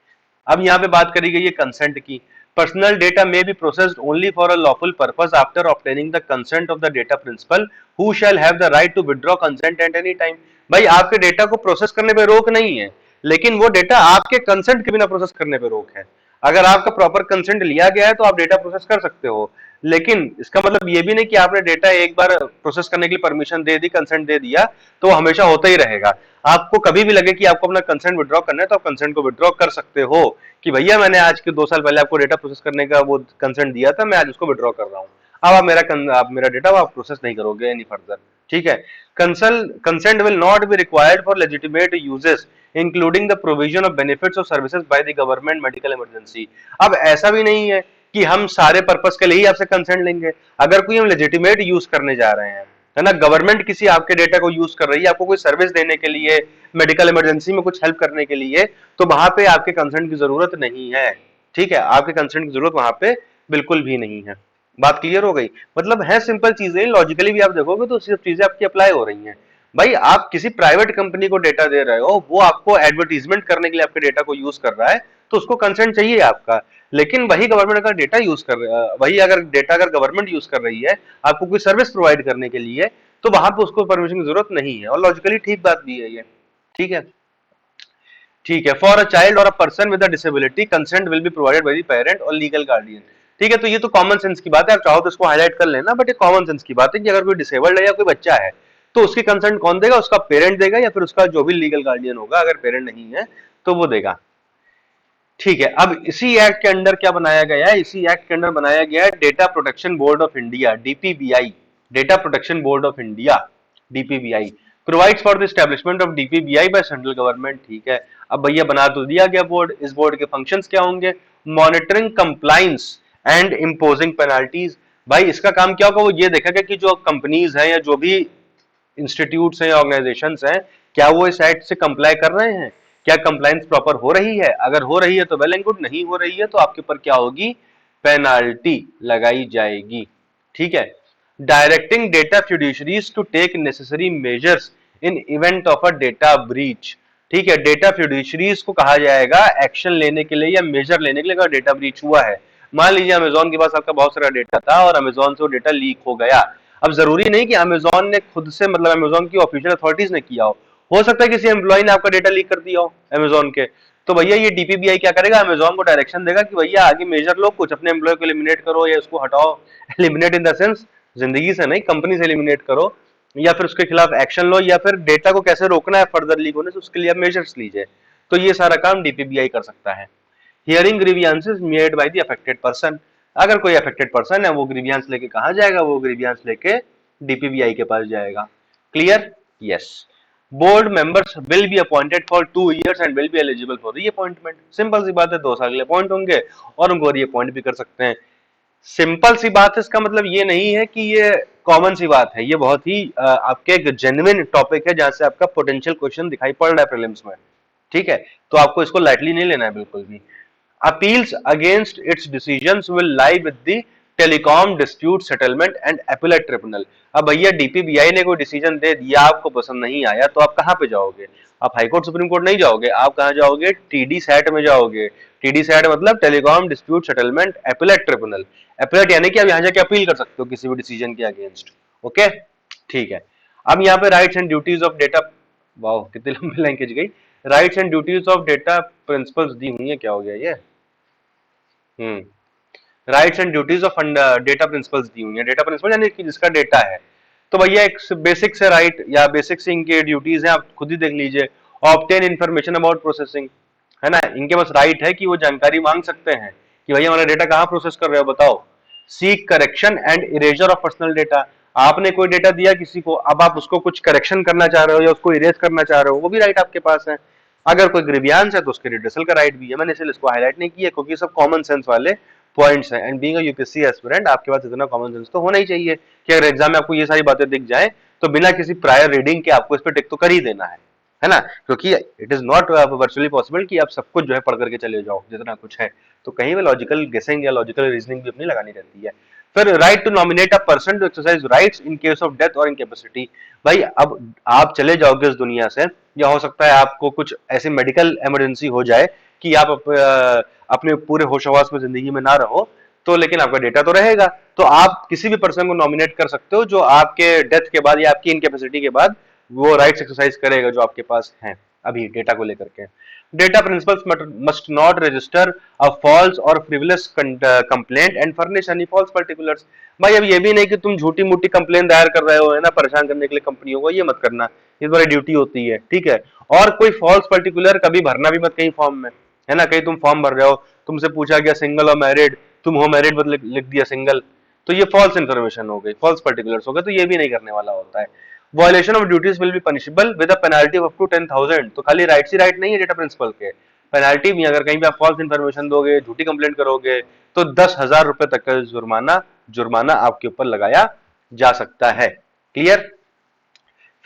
अब यहाँ पे बात करी गई है कंसेंट की। Personal data may be processed only for a lawful purpose after obtaining the consent of the data principal who shall have the right to withdraw consent at any time. भाई आपके डेटा को process करने पे रोक नहीं है, लेकिन वो डेटा आपके कंसेंट के बिना प्रोसेस करने पे रोक है। अगर आपका प्रॉपर कंसेंट लिया गया है तो आप डेटा प्रोसेस कर सकते हो, लेकिन इसका मतलब ये भी नहीं कि आपने डेटा एक बार प्रोसेस करने के लिए परमिशन दे दी, कंसेंट दे दिया, तो हमेशा होता ही रहेगा। आपको कभी भी लगे कि आपको अपना कंसेंट विड्रॉ करना है तो आप कंसेंट को विड्रॉ कर सकते हो कि भैया मैंने आज के 2 साल पहले आपको डेटा प्रोसेस करने का वो कंसेंट दिया था, मैं आज उसको विड्रॉ कर रहा हूँ, अब आप मेरा डेटा आप प्रोसेस नहीं करोगे एनी फर्दर, ठीक है। Consent will not be required for legitimate uses including the provision of benefits और services by the government medical emergency. अब ऐसा भी नहीं है कि हम सारे पर्पस के लिए ही आपसे कंसेंट लेंगे। अगर कोई हम लेजिटिमेट यूज करने जा रहे हैं, है ना, गवर्नमेंट किसी आपके डेटा को यूज कर रही है आपको कोई सर्विस देने के लिए, मेडिकल इमरजेंसी में कुछ हेल्प करने के लिए, तो वहां पे आपके कंसेंट की जरूरत नहीं है, ठीक है। आपके कंसेंट की जरूरत वहां पे बिल्कुल भी नहीं है। बात क्लियर हो गई, मतलब है सिंपल चीजें, लॉजिकली भी आप देखोगे तो सिर्फ चीजें आपकी अप्लाई हो रही हैं। भाई आप किसी प्राइवेट कंपनी को डेटा दे रहे हो, वो आपको एडवर्टीजमेंट करने के लिए आपके डेटा को यूज कर रहा है, तो उसको कंसेंट चाहिए आपका। लेकिन वही गवर्नमेंट अगर डेटा यूज कर वही अगर डेटा अगर गवर्नमेंट यूज कर रही है आपको कोई सर्विस प्रोवाइड करने के लिए, तो वहां पे उसको परमिशन की जरूरत नहीं है, और लॉजिकली ठीक बात भी है ये, ठीक है। ठीक है, फॉर अ चाइल्ड और a person with a disability consent will be provided by the parent और लीगल गार्डियन। ठीक है, तो ये तो कॉमन सेंस की बात है, आप चाहो तो इसको हाईलाइट कर लेना, बट ये कॉमन सेंस की बात है कि अगर कोई डिसेबल्ड है या कोई बच्चा है तो उसकी कंसेंट कौन देगा, उसका पेरेंट देगा या फिर उसका जो भी लीगल गार्डियन होगा, अगर पेरेंट नहीं है तो वो देगा। ठीक है, अब इसी एक्ट के अंडर क्या बनाया गया है, इसी एक्ट के अंडर बनाया गया है data protection board of India, DPBI, data protection board of India, DPBI provides for the establishment of DPBI by central government. ठीक है, अब भैया बना तो दिया गया बोर्ड, इस बोर्ड के फंक्शंस क्या होंगे, monitoring compliance and imposing penalties. भाई इसका काम क्या होगा, वो ये देखेगा कि जो कंपनीज हैं या जो भी इंस्टीट्यूट्स हैं, ऑर्गेनाइजेशंस हैं, क्या वो इस एक्ट से कंप्लाई कर रहे हैं, क्या कंप्लायंस प्रॉपर हो रही है, अगर हो रही है तो वेल एंड गुड, नहीं हो रही है तो आपके ऊपर क्या होगी, पेनाल्टी लगाई जाएगी। ठीक है, directing data fiduciaries to take necessary measures in event of a data breach. ठीक है, डेटा फिड्यूशरीज को कहा जाएगा एक्शन लेने के लिए या मेजर लेने के लिए अगर डेटा ब्रीच हुआ है। मान लीजिए अमेजोन के पास आपका बहुत सारा डेटा था और अमेजोन से वो डेटा लीक हो गया। अब जरूरी नहीं कि अमेजोन ने खुद से, मतलब अमेजोन की ऑफिशियल अथॉरिटीज ने किया हो सकता है किसी एम्प्लॉय ने आपका डेटा लीक कर दिया हो अमेजोन के। तो भैया ये डीपीबीआई क्या करेगा, अमेजोन को डायरेक्शन देगा कि भैया आगे मेजर लो, कुछ अपने एम्प्लॉय को एलिमिनेट करो या उसको हटाओ। एलिमिनेट इन द सेंस जिंदगी से नहीं, कंपनी से एलिमिनेट करो, या फिर उसके खिलाफ एक्शन लो, या फिर डेटा को कैसे रोकना है फर्दर लीक होने से उसके लिए आप मेजर्स लीजिए। तो ये सारा काम डीपीबीआई कर सकता है। Hearing grievances made by the affected person. अगर कोई अफेक्टेड पर्सन है वो ग्रीवियंस लेके कहां जाएगा, वो ग्रीवियंस लेके डीपीबीआई के पास जाएगा। Clear? Yes. Board members will be appointed for 2 years and will be eligible for reappointment. Simple सी बात है, 2 साल के लिए अपॉइंट होंगे और उनको रीअपॉइंट भी कर सकते हैं। सिंपल सी बात है, इसका मतलब ये नहीं है कि ये कॉमन सी बात है, ये बहुत ही आपके एक जेन्युइन टॉपिक है जहां से आपका पोटेंशियल क्वेश्चन दिखाई पड़ रहा है प्रीलिम्स में। ठीक है, तो आपको इसको लाइटली नहीं लेना है बिल्कुल भी। Appeals against it's decisions will lie with the telecom dispute settlement and appellate tribunal. अब भैया डीपीबीआई ने कोई डिसीजन दे दिया, आपको पसंद नहीं आया, तो आप कहां पे जाओगे? आप हाई कोर्ट सुप्रीम कोर्ट नहीं जाओगे, आप कहां जाओगे? टीडी सैट में जाओगे। टीडी सैट मतलब telecom dispute settlement appellate tribunal. Appellate यानी कि आप यहां जाके अपील कर सकते हो किसी भी डिसीजन के अगेंस्ट। ओके, ठीक है। अब यहाँ पे rights and duties of data, वाह कितनी लंबी लाइन खिंच गई। Rights and duties of data principals दी हुई है, क्या हो गया ये? Rights and duties of data principals दी हुई है। डेटा प्रिंसिपल यानी कि जिसका डेटा है। तो भैया एक बेसिक से राइट या बेसिक से इनके ड्यूटीज हैं, आप खुद ही देख लीजिए। ऑब्टेन इन्फॉर्मेशन अबाउट प्रोसेसिंग, है ना, इनके पास राइट है कि वो जानकारी मांग सकते हैं कि भैया हमारा डेटा कहाँ प्रोसेस कर रहे हो बताओ। Seek correction and eraser of personal data. आपने कोई डेटा दिया किसी को, अब आप उसको कुछ करेक्शन करना चाह रहे हो या उसको इरेज करना चाह रहे हो, वो भी राइट आपके पास है। अगर कोई ग्रीवियंस है तो उसके रिड्रेसल का राइट भी है। मैंने इसलिए इसको हाईलाइट नहीं किया क्योंकि सब कॉमन सेंस वाले पॉइंट्स हैं। And being a UPSC aspirant आपके पास इतना कॉमन सेंस तो होना ही चाहिए कि अगर एग्जाम में आपको ये सारी बातें दिख जाए तो बिना किसी प्रायर रीडिंग के आपको इस पर टिक तो कर ही देना है ना, क्योंकि it is not virtually possible कि आप सब कुछ जो है पढ़ करके चले जाओ जितना कुछ है। तो कहीं भी लॉजिकल गेसिंग या लॉजिकल रीजनिंग भी अपनी लगानी रहती है। फिर right to nominate a person to exercise rights in case of death और इनकैपेसिटी। भाई अब आप चले जाओगे इस दुनिया से, या हो सकता है आपको कुछ ऐसी मेडिकल इमरजेंसी हो जाए कि आप अपने पूरे होश हवास में जिंदगी में ना रहो, तो लेकिन आपका डेटा तो रहेगा। तो आप किसी भी पर्सन को नॉमिनेट कर सकते हो जो आपके डेथ के बाद या आपकी इनकैपेसिटी के बाद वो राइट्स एक्सरसाइज करेगा जो आपके पास है अभी डेटा को लेकर के। Data principals must not register a false और frivolous complaint and furnish any false particulars. भाई अब ये भी नहीं कि तुम झूठी मूठी कंप्लेन दायर कर रहे हो, है ना, परेशान करने के लिए कंपनियों को, ये मत करना, ये तुम्हारी ड्यूटी होती है। ठीक है, और कोई फॉल्स पर्टिकुलर कभी भरना भी मत कहीं फॉर्म में, है ना। कहीं तुम फॉर्म भर रहे हो, तुमसे पूछा गया सिंगल और मैरिड, तुम हो मैरिड बट लिख दिया सिंगल, तो ये फॉल्स इन्फॉर्मेशन हो गई, फॉल्स पर्टिकुलर्स हो गए, तो ये भी नहीं करने वाला होता है। Violation of duties will be punishable with a penalty of up to 10,000। तो खाली राइट्स ही राइट नहीं है डेटा प्रिंसिपल के, पेनल्टी भी। अगर कहीं भी आप फॉल्स इन्फॉर्मेशन दोगे, झूठी कंप्लेंट करोगे, तो 10,000 रुपए तक का जुर्माना आपके ऊपर लगाया जा सकता है। क्लियर?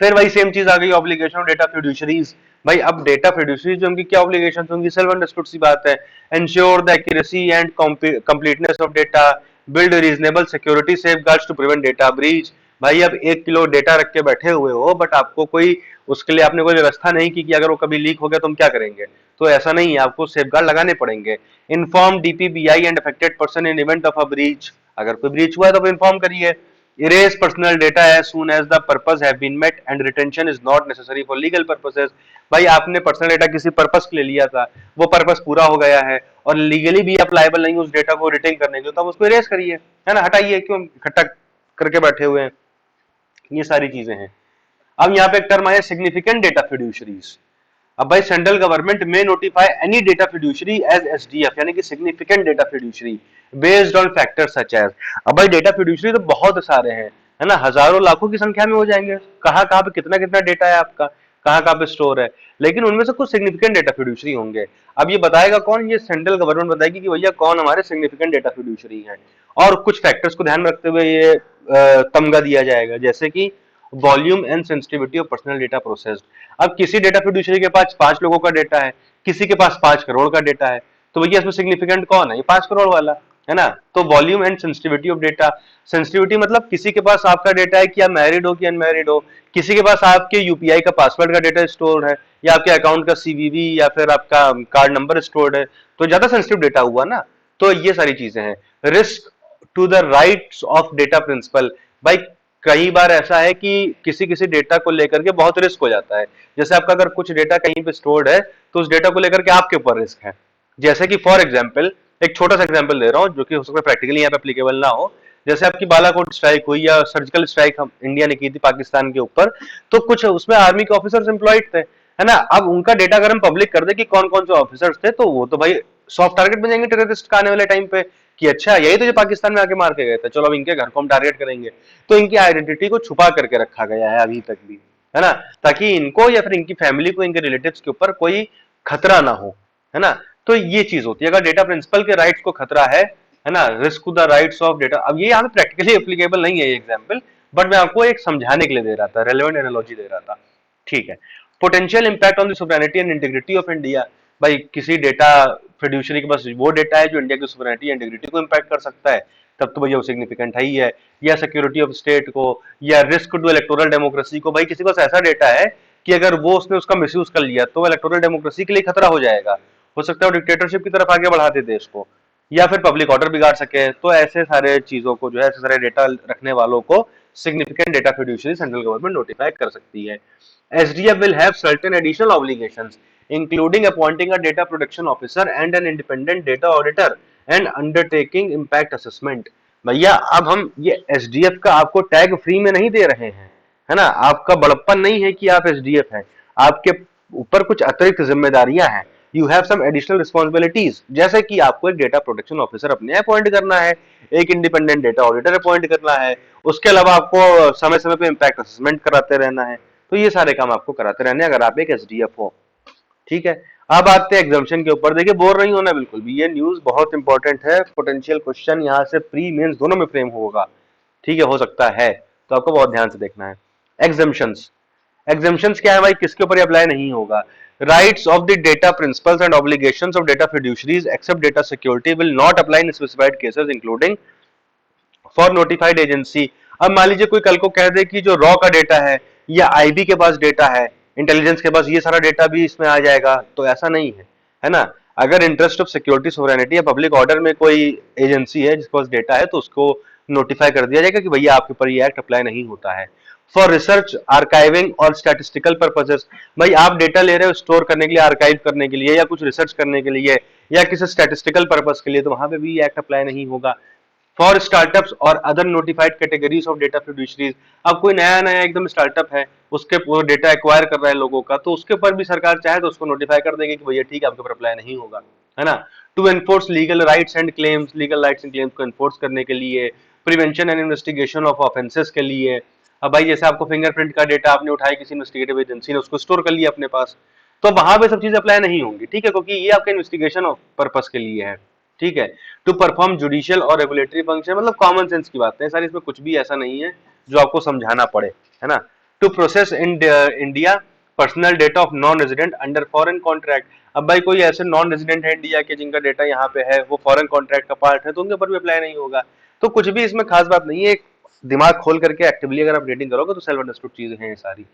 फिर वही सेम चीज आ गई, ऑब्लिगेशन ऑफ डेटा फिड्यूशरीज। भाई अब डेटा फिड्यूशरीज जो उनकी क्या ऑब्लिगेशन होंगी, सेल्फ अंडरस्टूड सी बात है। Ensure the accuracy and completeness of data, build reasonable security safeguards to prevent data breach. भाई अब 1 किलो डेटा रख के बैठे हुए हो, बट आपको कोई उसके लिए आपने कोई व्यवस्था नहीं की कि अगर वो कभी लीक हो गया तो हम क्या करेंगे। तो ऐसा नहीं है, आपको सेफगार्ड लगाने पड़ेंगे। Inform DPBI and affected person in event of a breach. अगर कोई ब्रीच हुआ है तो इन्फॉर्म करिए। Erase personal data as soon as the purpose have been met and retention is not necessary for legal purposes। भाई आपने personal data किसी purpose के लिए लिया था, वो पर्पस पूरा हो गया है और लीगली भी आप लायबल नहीं उस डेटा को रिटेन करने के लिए, तो आप उसको इरेज करिए, है ना, हटाइए, क्यों इकट्ठा करके बैठे हुए हैं। ये सारी चीजें हैं। अब यहाँ पे एक टर्म आया सिग्निफिकेंट डेटा फिड्यूशरीज। अब भाई central government may notify any data fiduciary as SDF यानी कि significant data fiduciary based on factors such as. अब भाई डेटा फिड्यूशरी तो बहुत सारे हैं, है ना, हजारों लाखों की संख्या में हो जाएंगे। कहाँ कहाँ पे कितना कितना डेटा है आपका, कहाँ कहाँ पे स्टोर है, लेकिन उनमें से कुछ सिग्निफिकेंट डेटा फिड्यूशरी होंगे। अब ये बताएगा कौन, ये सेंट्रल गवर्नमेंट बताएगी कि भैया कौन हमारे सिग्निफिकेंट डेटा फिड्यूशरी है, और कुछ फैक्टर्स को ध्यान में रखते हुए ये तमगा दिया जाएगा, जैसे कि volume and sensitivity of personal data processed. अब किसी डेटा फिड्यूशरी के पास 5 लोगों का डेटा है, किसी के पास 5 करोड़ का डेटा है, तो भैया इसमें सिग्निफिकेंट कौन है, ये 5 करोड़ वाला, है ना। तो volume and sensitivity of data, sensitivity मतलब किसी के पास आपका डेटा है कि आप मैरिड हो कि अनमैरिड हो, किसी के पास आपके यूपीआई का पासवर्ड का डेटा स्टोर है, या आपके अकाउंट का सीवीवी या फिर आपका कार्ड नंबर स्टोर्ड है, तो ज्यादा सेंसिटिव डेटा हुआ ना। तो ये सारी चीजें हैं। Risk to the rights of data principal, भाई कई बार ऐसा है कि किसी किसी डेटा को लेकर के बहुत रिस्क हो जाता है। जैसे आपका अगर कुछ डेटा कहीं पे स्टोर्ड है तो उस डेटा को लेकर के आपके ऊपर रिस्क है। जैसे कि फॉर एग्जांपल, एक छोटा सा एग्जांपल दे रहा हूं जो कि हो सकता है प्रैक्टिकली यहाँ पे एप्लीकेबल ना हो। जैसे आपकी बालाकोट स्ट्राइक हुई या सर्जिकल स्ट्राइक हम इंडिया ने की थी पाकिस्तान के ऊपर, तो कुछ उसमें आर्मी के ऑफिसर्स एम्प्लॉयड थे, है ना। अब उनका डेटा अगर हम पब्लिक कर दे कि कौन कौन से ऑफिसर्स थे, तो वो तो भाई सॉफ्ट टारगेट बन जाएंगे टेररिस्ट का आने वाले टाइम पे, कि अच्छा यही तो जो पाकिस्तान में आके मार के गए थे, चलो अब इनके घर को हम टारगेट करेंगे। तो इनकी आइडेंटिटी को छुपा करके रखा गया है अभी तक भी, है ना, ताकि इनको या फिर इनकी फैमिली को, इनके रिलेटिव्स के ऊपर कोई खतरा ना हो, है ना। तो ये चीज होती है अगर डेटा प्रिंसिपल के राइट्स को खतरा है ना। Risk to the rights of data, अब ये यहाँ पे प्रैक्टिकली एप्लीकेबल नहीं है ये एग्जांपल, बट मैं आपको एक समझाने के लिए दे रहा था, रेलेवेंट एनालॉजी दे रहा था, ठीक है। Potential impact on the sovereignty and integrity of India, भाई किसी डेटा फिड्यूशरी के पास वो डेटा है जो इंडिया की सोवरेनिटी एंड इंटीग्रिटी को इंपैक्ट कर सकता है, तब तो भैया वो सिग्निफिकेंट है ही है। या सिक्योरिटी ऑफ स्टेट को, या रिस्क टू इलेक्टोरल डेमोक्रेसी को, भाई किसी के पास ऐसा डेटा है कि अगर वो उसने उसका मिसयूज कर लिया तो इलेक्टोरल डेमोक्रेसी के लिए खतरा हो जाएगा, हो सकता है वो डिक्टेटरशिप की तरफ आगे बढ़ा दे देश को, या फिर पब्लिक ऑर्डर बिगाड़ सके। तो ऐसे सारे चीजों को जो है, ऐसे सारे डेटा रखने वालों को significant data fiduciary central government notify कर सकती है। SDF will have certain additional obligations, including appointing a data protection officer and an independent data auditor and undertaking impact assessment। भैया अब हम ये SDF का आपको टैग फ्री में नहीं दे रहे हैं, है ना। आपका बड़प्पन नहीं है कि आप SDF हैं, आपके ऊपर कुछ अतिरिक्त जिम्मेदारियां हैं। You have some additional responsibilities, जैसे कि आपको एक डेटा प्रोटेक्शन ऑफिसर अपने अपॉइंट करना है, एक इंडिपेंडेंट डेटा ऑडिटर अपॉइंट करना है, उसके अलावा आपको समय समय पे इम्पैक्ट असेसमेंट कराते रहना है। तो ये सारे काम आपको कराते रहने अगर आप एक SDF हो, ठीक है। अब आते हैं एग्जाम्शन के ऊपर। देखिए बोर नहीं होना बिल्कुल भी, ये न्यूज बहुत इंपॉर्टेंट है, पोटेंशियल क्वेश्चन यहाँ से प्री मेंस दोनों में फ्रेम होगा, ठीक है, हो सकता है, तो आपको बहुत ध्यान से देखना है। एग्जाम्शंस, एग्जाम्शंस क्या है भाई, किसके ऊपर अप्लाई नहीं होगा। Rights of the data principals and obligations of data fiduciaries except data security will not apply in specified cases including for notified agency. अब मान लीजिए कोई कल को कह दे कि जो रॉ का डेटा है या आईबी के पास डेटा है, इंटेलिजेंस के पास, ये सारा डेटा भी इसमें आ जाएगा, तो ऐसा नहीं है ना। अगर इंटरेस्ट ऑफ सिक्योरिटी सोवरेनिटी या पब्लिक ऑर्डर में कोई एजेंसी है जिसके पास डेटा है, तो उसको नोटिफाई कर दिया जाएगा कि भैया आपके ऊपर ये एक्ट अप्लाई नहीं होता है। फॉर रिसर्च, आर्काइविंग और स्टैटिस्टिकल पर्पसेस, भाई आप डेटा ले रहे हो स्टोर करने के लिए, आर्काइव करने के लिए, या कुछ रिसर्च करने के लिए, या किसी स्टैटिस्टिकल पर्पस के लिए, तो वहां पे भी एक्ट अप्लाई नहीं होगा। फॉर स्टार्टअप्स और other notified categories of data fiduciaries, अब कोई नया नया एकदम स्टार्टअप है, उसके डेटा एक्वायर कर रहा है लोगों का, तो उसके ऊपर भी सरकार चाहे तो उसको नोटिफाई कर देगी कि भैया ठीक है आपके ऊपर अप्लाई नहीं होगा, है ना। To enforce legal rights and claims, legal rights and claims को एनफोर्स करने के लिए, prevention and investigation of offences के लिए। अब भाई जैसे आपको फिंगरप्रिंट का डेटा आपने उठाया, किसी इन्वेस्टिगेटिव एजेंसी ने उसको स्टोर कर लिया अपने पास, तो वहां पे सब चीजें अप्लाई नहीं होंगी, ठीक है, क्योंकि ये आपके इन्वेस्टिगेशन पर्पस के लिए है, ठीक है। टू परफॉर्म जुडिशियल और रेगुलेटरी फंक्शन, मतलब कॉमन सेंस की बात है सारी, इसमें कुछ भी ऐसा नहीं है जो आपको समझाना पड़े, है ना। To process in India personal data of non resident under foreign contract, अब भाई कोई ऐसे नॉन रेजिडेंट है इंडिया के जिनका डेटा यहाँ पे है, वो फॉरेन कॉन्ट्रैक्ट का पार्ट है, तो उनके ऊपर भी अप्लाई नहीं होगा। तो कुछ भी इसमें खास बात नहीं है, दिमाग खोल करके एक्टिवली अगर आप रीडिंग करोगे तो सेल्फ अंडरस्टूड चीजें हैं ये सारी।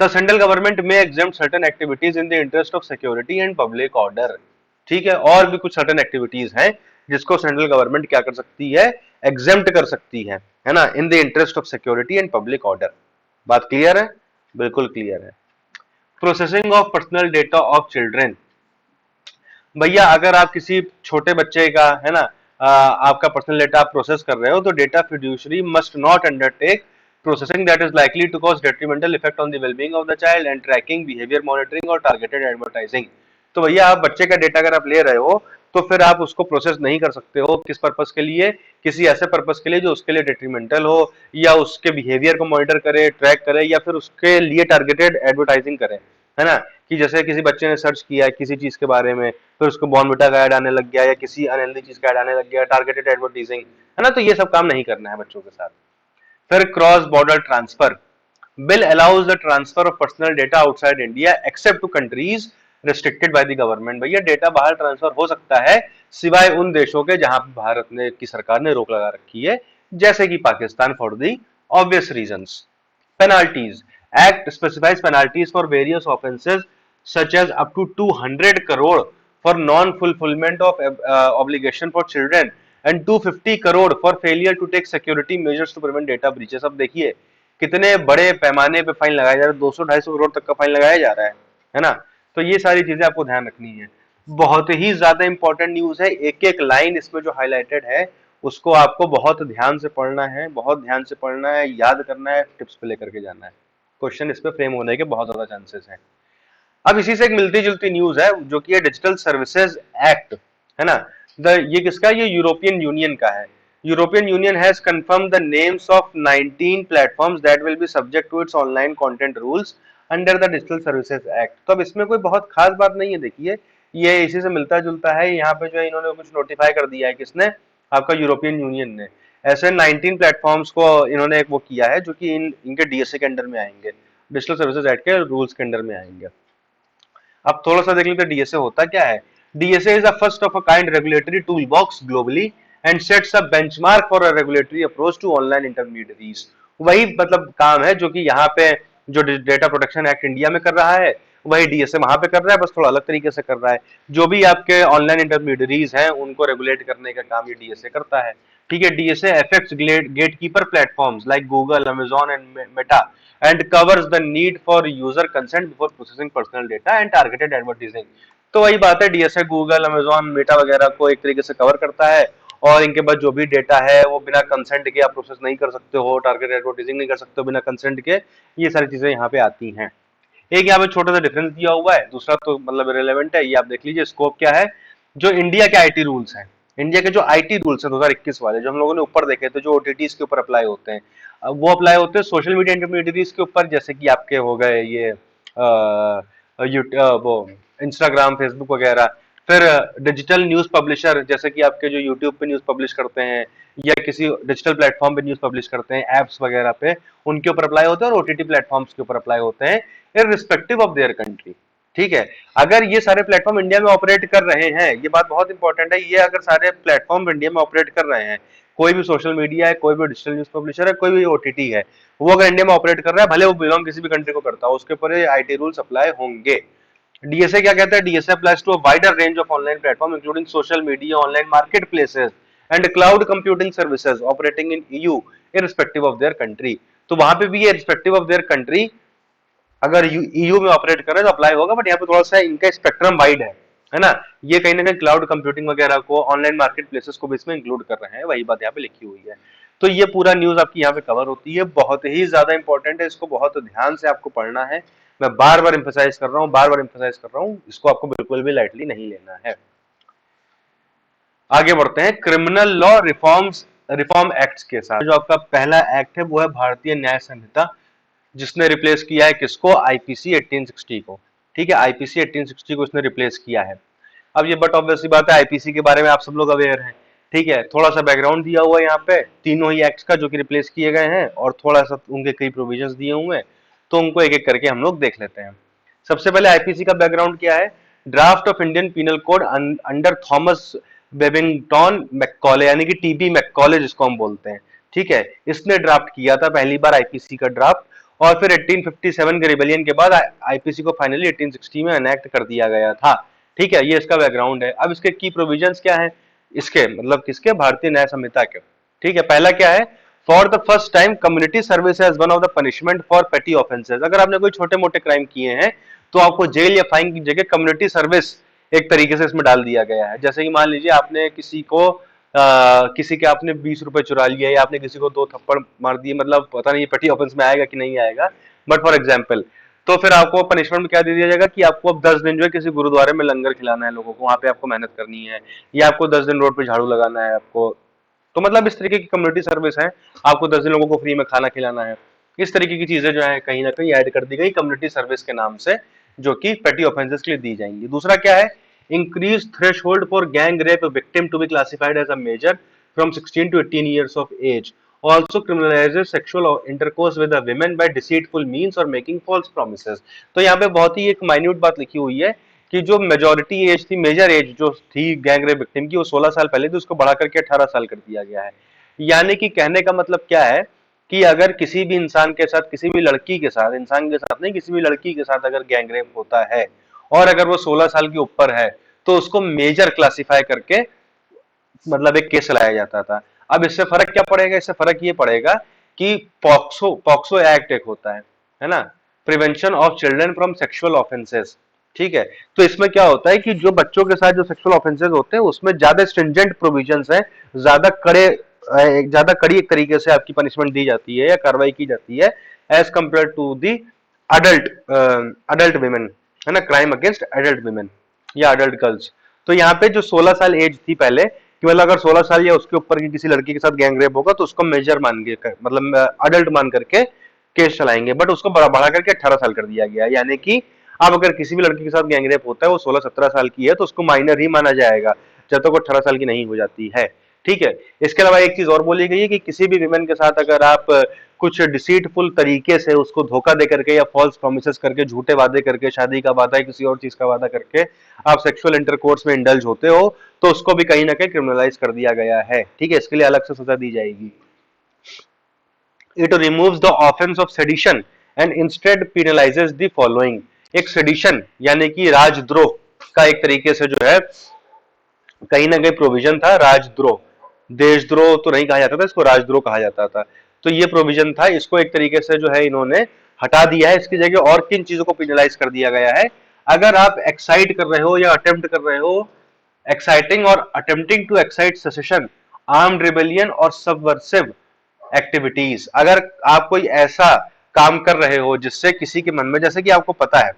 The central government may exempt certain activities in the interest of security and public order, ठीक है। और भी कुछ सर्टन एक्टिविटीज हैं जिसको सेंट्रल गवर्नमेंट क्या कर सकती है, एग्जेम्प्ट कर सकती है ना, in the interest of security and public order. बात क्लियर है, बिल्कुल क्लियर है। Processing of personal data of children, भैया अगर आप किसी छोटे बच्चे का, है ना, आपका पर्सनल डेटा आप प्रोसेस कर रहे हो, तो data fiduciary must not undertake processing that is likely to cause detrimental effect on the wellbeing of the child and tracking, behaviour monitoring और टारगेटेड एडवर्टाइजिंग। तो भैया आप बच्चे का डेटा अगर आप ले रहे हो, तो फिर आप उसको प्रोसेस नहीं कर सकते हो, किस पर्पस के लिए, किसी ऐसे पर्पस के लिए जो उसके लिए डेट्रीमेंटल हो, या उसके बिहेवियर को मॉनिटर करे, ट्रैक करे, या फिर उसके लिए टारगेटेड एडवर्टाइजिंग करे, है ना। कि जैसे किसी बच्चे ने सर्च किया किसी चीज के बारे में, फिर उसको बॉर्नविटा का ऐड आने लग गया, या किसी अनहेल्दी चीज का ऐड आने लग गया, टारगेटेड एडवर्टाइजिंग, है ना। तो ये सब काम नहीं करना है बच्चों के साथ। फिर cross border transfer, bill allows the transfer of personal data outside India except to countries restricted by the government। भैया डेटा बाहर ट्रांसफर हो सकता है सिवाय उन देशों के जहां पे भारत ने की सरकार ने रोक लगा रखी है, जैसे कि Pakistan, for the obvious reasons. Penalties. Act specifies penalties for various offences such as up to 200 crore for non-fulfillment of obligation for children and 250 crore for failure to take security measures to prevent data breaches। अब देखिए कितने बड़े पैमाने पे fine लगाया जा रहा है, 200-250 करोड़ तक का फाइन लगाया जा रहा है ना। तो ये सारी चीजें आपको ध्यान रखनी है। बहुत ही ज्यादा इंपॉर्टेंट न्यूज है, एक एक लाइन इसमें जो हाईलाइटेड है उसको आपको बहुत ध्यान से पढ़ना है, बहुत ध्यान से पढ़ना है, याद करना है, टिप्स पे लेकर के जाना है। क्वेश्चन इस पे फ्रेम होने के बहुत ज्यादा चांसेस हैं। अब इसी से एक मिलती जुलती न्यूज है जो कि है डिजिटल सर्विसेज एक्ट, है ना। ये किसका, ये यूरोपियन यूनियन का है। European Union has confirm the names of 19 platforms that will be subject to its online content rules under the digital services act. तो अब इसमें कोई बहुत खास बात नहीं है, देखिए ये इसी से मिलता जुलता है। यहाँ पे जो है इन्होंने कुछ नोटिफाई कर दिया है, किसने, आपका यूरोपियन यूनियन ने। ऐसे 19 प्लेटफॉर्म्स को इन्होंने एक वो किया है जो कि इनके डीएसए के अंडर में आएंगे, डिजिटल सर्विसेज एक्ट के रूल्स के अंडर में आएंगे। अब थोड़ा सा देख लेते हैं डीएसए होता क्या है। DSA is a first of a kind regulatory tool box globally and sets a benchmark for a regulatory approach to online intermediaries. वही मतलब काम है जो कि यहाँ पे जो डेटा प्रोटेक्शन एक्ट इंडिया में कर रहा है, वही डीएसए वहां पे कर रहा है, बस थोड़ा अलग तरीके से कर रहा है। जो भी आपके ऑनलाइन इंटरमीडियरीज हैं उनको रेगुलेट करने का काम ये डीएसए करता है। ठीक है, DSA affects gatekeeper platforms like Google, Amazon and Meta and covers the need for user consent before processing personal data and targeted advertising। तो वही बात है, डीएसए गूगल, अमेजॉन, मेटा वगैरह को एक तरीके से कवर करता है और इनके पास जो भी डेटा है वो बिना कंसेंट के आप प्रोसेस नहीं कर सकते हो, टारगेट एडवर्टाइजिंग नहीं कर सकते हो बिना कंसेंट के। ये सारी चीजें यहाँ पे आती हैं। एक यहाँ पे छोटा सा डिफरेंस दिया हुआ है, दूसरा तो मतलब रिलेवेंट है, ये आप देख लीजिए। स्कोप क्या है, जो इंडिया के आईटी रूल्स हैं, इंडिया के जो आईटी रूल्स हैं 2021 वाले, जो हम लोगों ने ऊपर देखे थे, जो ओटीटीज के ऊपर अप्लाई होते हैं, वो अप्लाई होते हैं सोशल मीडिया इंटरमीडियरीज के ऊपर, जैसे कि आपके हो गए ये वो इंस्टाग्राम, फेसबुक वगैरह। फिर डिजिटल न्यूज पब्लिशर, जैसे कि आपके जो यूट्यूब पे न्यूज पब्लिश करते हैं या किसी डिजिटल प्लेटफॉर्म पे न्यूज पब्लिश करते हैं, एप्स वगैरह पे, उनके ऊपर अप्लाई होते हैं, और ओटीटी प्लेटफॉर्म्स के ऊपर अप्लाई होते हैं इररिस्पेक्टिव ऑफ देयर कंट्री। ठीक है, अगर ये सारे प्लेटफॉर्म इंडिया में ऑपरेट कर रहे हैं, ये बात बहुत इंपॉर्टेंट है, ये अगर सारे प्लेटफॉर्म इंडिया में ऑपरेट कर रहे हैं, कोई भी सोशल मीडिया है, कोई भी डिजिटल न्यूज पब्लिशर है, कोई भी ओटीटी है, वो अगर इंडिया में ऑपरेट कर रहा है, भले वो बिलोंग किसी भी कंट्री को करता हो, उसके ऊपर आईटी रूल्स अप्लाई होंगे। डीएसए क्या कहता है, DSA applies to a wider range of online platform including social media, online marketplaces and cloud computing services operating in EU irrespective of their country. तो वहां पे भी ये इररिस्पेक्टिव ऑफ देयर कंट्री अगर EU में operate कर रहे हैं तो अप्लाई होगा, बट यहाँ पे थोड़ा सा इनका स्पेक्ट्रम वाइड है ना। ये कहीं ना कहीं क्लाउड कंप्यूटिंग वगैरह को, ऑनलाइन मार्केट प्लेसेस को भी इसमें इंक्लूड कर रहे हैं, वही बात यहाँ पे लिखी हुई है। तो ये पूरा न्यूज आपकी यहाँ पे कवर होती है, बहुत ही ज्यादा इंपॉर्टेंट है, इसको बहुत ध्यान से आपको पढ़ना है। मैं बार बार इंफेसाइज कर रहा हूँ, बार बार इंफेसाइज कर रहा हूँ, इसको आपको बिल्कुल भी लाइटली नहीं लेना है। आगे बढ़ते हैं क्रिमिनल लॉ रिफॉर्म एक्ट्स के साथ। जो आपका पहला एक्ट है वो है भारतीय न्याय संहिता, जिसने रिप्लेस किया है किसको, आईपीसी 1860 को। ठीक है, आईपीसी 1860 को इसने रिप्लेस किया है। अब ये बट ऑब्वियसली बात है, आईपीसी के बारे में आप सब लोग अवेयर हैं। ठीक है, थोड़ा सा बैकग्राउंड दिया हुआ है यहाँ पे तीनों ही एक्ट्स का जो कि रिप्लेस किए गए हैं, और थोड़ा सा उनके कई प्रोविजंस दिए हुए हैं, तो उनको एक एक करके हम लोग देख लेते हैं। सबसे पहले आईपीसी का बैकग्राउंड क्या है। Draft of Indian penal code under Thomas Babington Macaulay, यानी कि टीबी मैककॉले जिसको हम बोलते हैं। ठीक है, इसने ड्राफ्ट किया था पहली बार आईपीसी का ड्राफ्ट, और फिर 1857 के रिबेलियन के बाद आईपीसी को फाइनली 1860 में एनेक्ट कर दिया गया था। ठीक है, ये इसका बैकग्राउंड है। अब इसके की प्रोविजंस क्या है, इसके मतलब किसके, भारतीय न्याय संहिता के। ठीक है, पहला क्या है, for the first time community service as one of the punishment for petty offences. अगर आपने कोई छोटे मोटे क्राइम किए हैं तो आपको जेल या फाइन की जगह कम्युनिटी सर्विस एक तरीके से इसमें डाल दिया गया है। जैसे कि मान लीजिए आपने किसी को किसी के आपने 20 रुपए चुरा लिया, या आपने किसी को 2 थप्पड़ मार दिए, मतलब पता नहीं पेटी ऑफेंस में आएगा कि नहीं आएगा, बट फॉर एग्जाम्पल, तो फिर आपको पनिशमेंट में क्या दे दिया जाएगा कि आपको अब 10 दिन जो है किसी गुरुद्वारे में लंगर खिलाना है लोगों को, वहां पे आपको मेहनत करनी है, या आपको 10 दिन रोड पे झाड़ू लगाना है आपको। तो मतलब इस तरीके की कम्युनिटी सर्विस है, आपको 10 दिन लोगों को फ्री में खाना खिलाना है। इस तरीके की चीजें जो है कहीं ना कहीं ऐड कर दी गई कम्युनिटी सर्विस के नाम से, जो कि पेटी ऑफेंसेस के लिए दी जाएंगी। दूसरा क्या है, increase threshold for gang rape victim to be classified as a major from 16 to 18 years of age. Also criminalizes sexual intercourse with a women by deceitful means or making false promises। तो यहाँ पे बहुत ही एक minute बात लिखी हुई है, कि जो मेजोरिटी एज थी, मेजर एज जो थी गैंग रेप विक्टिम की, वो 16 साल पहले थी, उसको बढ़ा करके 18 साल कर दिया गया है। यानी कि कहने का मतलब क्या है कि अगर किसी भी इंसान के साथ, किसी भी लड़की के साथ, इंसान के साथ नहीं, किसी भी लड़की के साथ अगर गैंग रेप होता है और अगर वो 16 साल के ऊपर है, तो उसको मेजर क्लासिफाई करके मतलब एक केस चलाया जाता था। अब इससे फर्क क्या पड़ेगा? इससे फर्क ये पड़ेगा कि पॉक्सो पॉक्सो एक्ट एक होता है ना, prevention of children from sexual offences. ठीक है, तो इसमें क्या होता है कि जो बच्चों के साथ जो सेक्सुअल ऑफेंसेस होते हैं उसमें ज्यादा स्ट्रिंजेंट प्रोविजंस हैं, ज्यादा कड़े, ज्यादा कड़ी एक तरीके से आपकी पनिशमेंट दी जाती है या कार्रवाई की जाती है as compare to the adult adult women, है ना, क्राइम अगेंस्ट अडल्ट विमेन या अडल्ट गर्ल्स। तो यहाँ पे जो 16 साल एज थी पहले, कि मतलब अगर 16 साल या उसके ऊपर की किसी लड़की के साथ गैंग रेप होगा तो उसको मेजर मान के, मतलब अडल्ट मान करके केस चलाएंगे, बट उसको बढ़ा करके 18 साल कर दिया गया। यानी कि अब अगर किसी भी लड़की के साथ गैंग रेप होता है, वो 16-17 साल की है, तो उसको माइनर ही माना जाएगा जब तक वो 18 साल की नहीं हो जाती है। ठीक है, इसके अलावा एक चीज और बोली गई है कि किसी भी विमेन के साथ अगर आप कुछ डिसीटफुल तरीके से उसको धोखा दे करके या फॉल्स प्रोमिसेस करके, झूठे वादे करके, शादी का वादा या किसी और चीज का वादा करके आप सेक्सुअल इंटरकोर्स में इंडल्ज होते हो, तो उसको भी कहीं ना कहीं क्रिमिनलाइज कर दिया गया है। ठीक है, इसके लिए अलग से सजा दी जाएगी। It removes the offense of sedition and instead penalizes the following। एक सेडिशन यानी कि राजद्रोह का एक तरीके से जो है कहीं ना कहीं प्रोविजन था, राजद्रोह, देशद्रोह तो नहीं कहा जाता था, इसको राजद्रोह कहा जाता था। तो ये प्रोविजन था, इसको एक तरीके से जो है इन्होंने हटा दिया है। इसकी जगह और किन चीजों को पेनलाइज कर दिया गया है? अगर आप एक्साइट कर रहे हो या अटेम्प्ट कर रहे हो, एक्साइटिंग और attempting to excite secession, armed rebellion और सबवर्सिव एक्टिविटीज, अगर आप कोई ऐसा काम कर रहे हो जिससे किसी के मन में, जैसे कि आपको पता है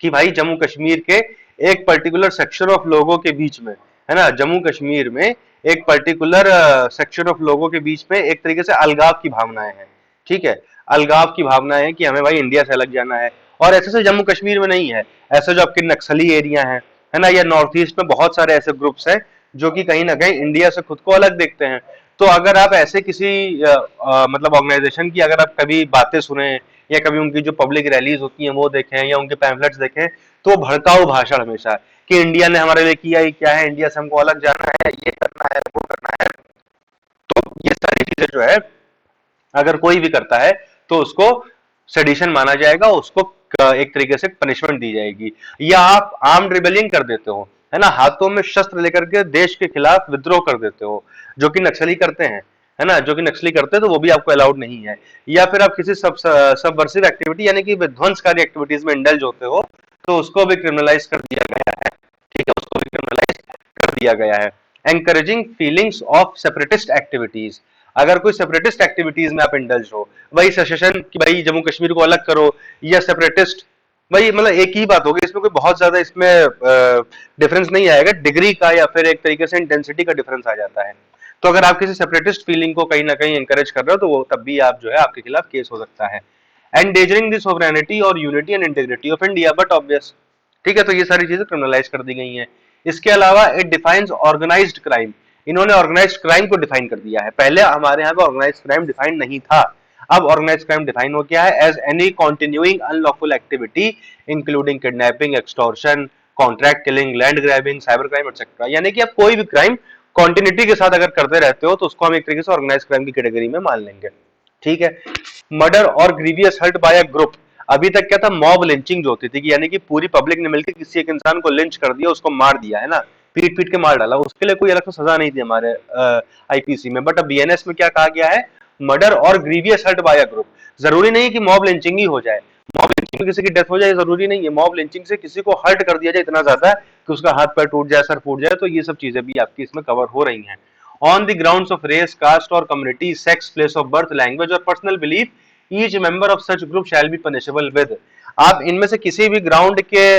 कि भाई जम्मू कश्मीर के एक पर्टिकुलर सेक्शन ऑफ लोगों के बीच में, है ना, जम्मू कश्मीर में एक पर्टिकुलर सेक्शन ऑफ लोगों के बीच में एक तरीके से अलगाव की भावनाएं हैं। ठीक है, अलगाव की भावनाएं हैं कि हमें भाई इंडिया से अलग जाना है। और ऐसे से जम्मू कश्मीर में नहीं है, ऐसे जो आपके नक्सली एरिया है ना, या नॉर्थ ईस्ट में बहुत सारे ऐसे ग्रुप्स हैं जो कि कहीं ना कहीं इंडिया से खुद को अलग देखते हैं। तो अगर आप ऐसे किसी मतलब ऑर्गेनाइजेशन की अगर आप कभी बातें सुने या कभी उनकी जो पब्लिक रैलीज होती हैं वो देखें या उनके पैम्फलेट्स देखें, तो भड़काऊ भाषण हमेशा कि इंडिया ने हमारे लिए किया ही क्या है, इंडिया से हमको अलग जाना है, ये करना है, वो करना है। तो ये सारी चीजें जो है अगर कोई भी करता है तो उसको सेडिशन माना जाएगा, उसको एक तरीके से पनिशमेंट दी जाएगी। या आप आर्म्ड रिबेलियन कर देते हो, है ना, हाथों में शस्त्र लेकर के देश के खिलाफ विद्रोह कर देते हो, जो कि नक्सली करते हैं, है ना, जो कि नक्सली करते हैं, तो वो भी आपको अलाउड नहीं है। या फिर आप किसी सबवर्सिव एक्टिविटी यानी कि विध्वंसकारी एक्टिविटीज में इंडल्ज होते हो, तो उसको भी क्रिमिनलाइज कर दिया गया है। ठीक है, उसको भी क्रिमिनलाइज कर दिया गया है। Encouraging feelings of separatist activities, अगर कोई सेपरेटिस्ट एक्टिविटीज में आप इंडल्ज हो, वही सेसेशन कि भाई जम्मू कश्मीर को अलग करो, या सेपरेटिस्ट, भाई मतलब एक ही बात होगी, इसमें कोई बहुत ज्यादा इसमें डिफरेंस नहीं आएगा, डिग्री का या फिर एक तरीके से इंटेंसिटी का डिफरेंस आ जाता है। तो अगर आप किसी सेपरेटिस्ट फीलिंग को कहीं ना कहीं एनकरेज कर रहे हो, तो वो तब भी आप जो है आपके खिलाफ केस हो सकता है। एंडेजरिंग द सोवरेनिटी और unity and integrity of India, but obvious. ठीक है, तो ये सारी चीजें क्रिमिनलाइज कर दी गई हैं। इसके अलावा इट डिफाइंस ऑर्गेनाइज्ड क्राइम, इन्होंने ऑर्गेनाइज्ड क्राइम को डिफाइन कर दिया है। पहले हमारे यहाँ पे ऑर्गेनाइज्ड क्राइम डिफाइन नहीं था, अब ऑर्गेनाइज्ड क्राइम डिफाइन हो गया है as any continuing unlawful activity including kidnapping, extortion, contract killing, land grabbing, cyber crime etcetera. यानी कि आप कोई भी क्राइम कॉन्टिन्यूटी के साथ अगर करते रहते हो तो उसको हम एक तरीके से ऑर्गेनाइज्ड क्राइम की कैटेगरी में मान लेंगे। ठीक है, मर्डर और grievous hurt by a group, अभी तक क्या था, मॉब लिंचिंग जो होती थी कि यानी कि पूरी पब्लिक ने मिलकर किसी एक इंसान को लिंच कर दिया, उसको मार दिया, है ना, पीट पीट के मार डाला, उसके लिए कोई अलग से सजा नहीं थी हमारे आईपीसी में। बट अब बीएनएस में क्या कहा गया है? मर्डर और grievous hurt by a group. जरूरी नहीं है कि मॉब लिंचिंग ही हो जाए, मॉब लिंचिंग में किसी की डेथ हो जाए जरूरी नहीं है, मॉब लिंचिंग से किसी को हर्ट कर दिया जाए इतना ज्यादा कि उसका हाथ पैर टूट जाए, सर फूट जाए, तो ये सब चीजें भी आपकी इसमें कवर हो रही हैं। On the grounds of race, caste और community, sex, place of birth, language और personal belief, each member of such group shall be punishable with. आप इनमें से किसी भी ग्राउंड के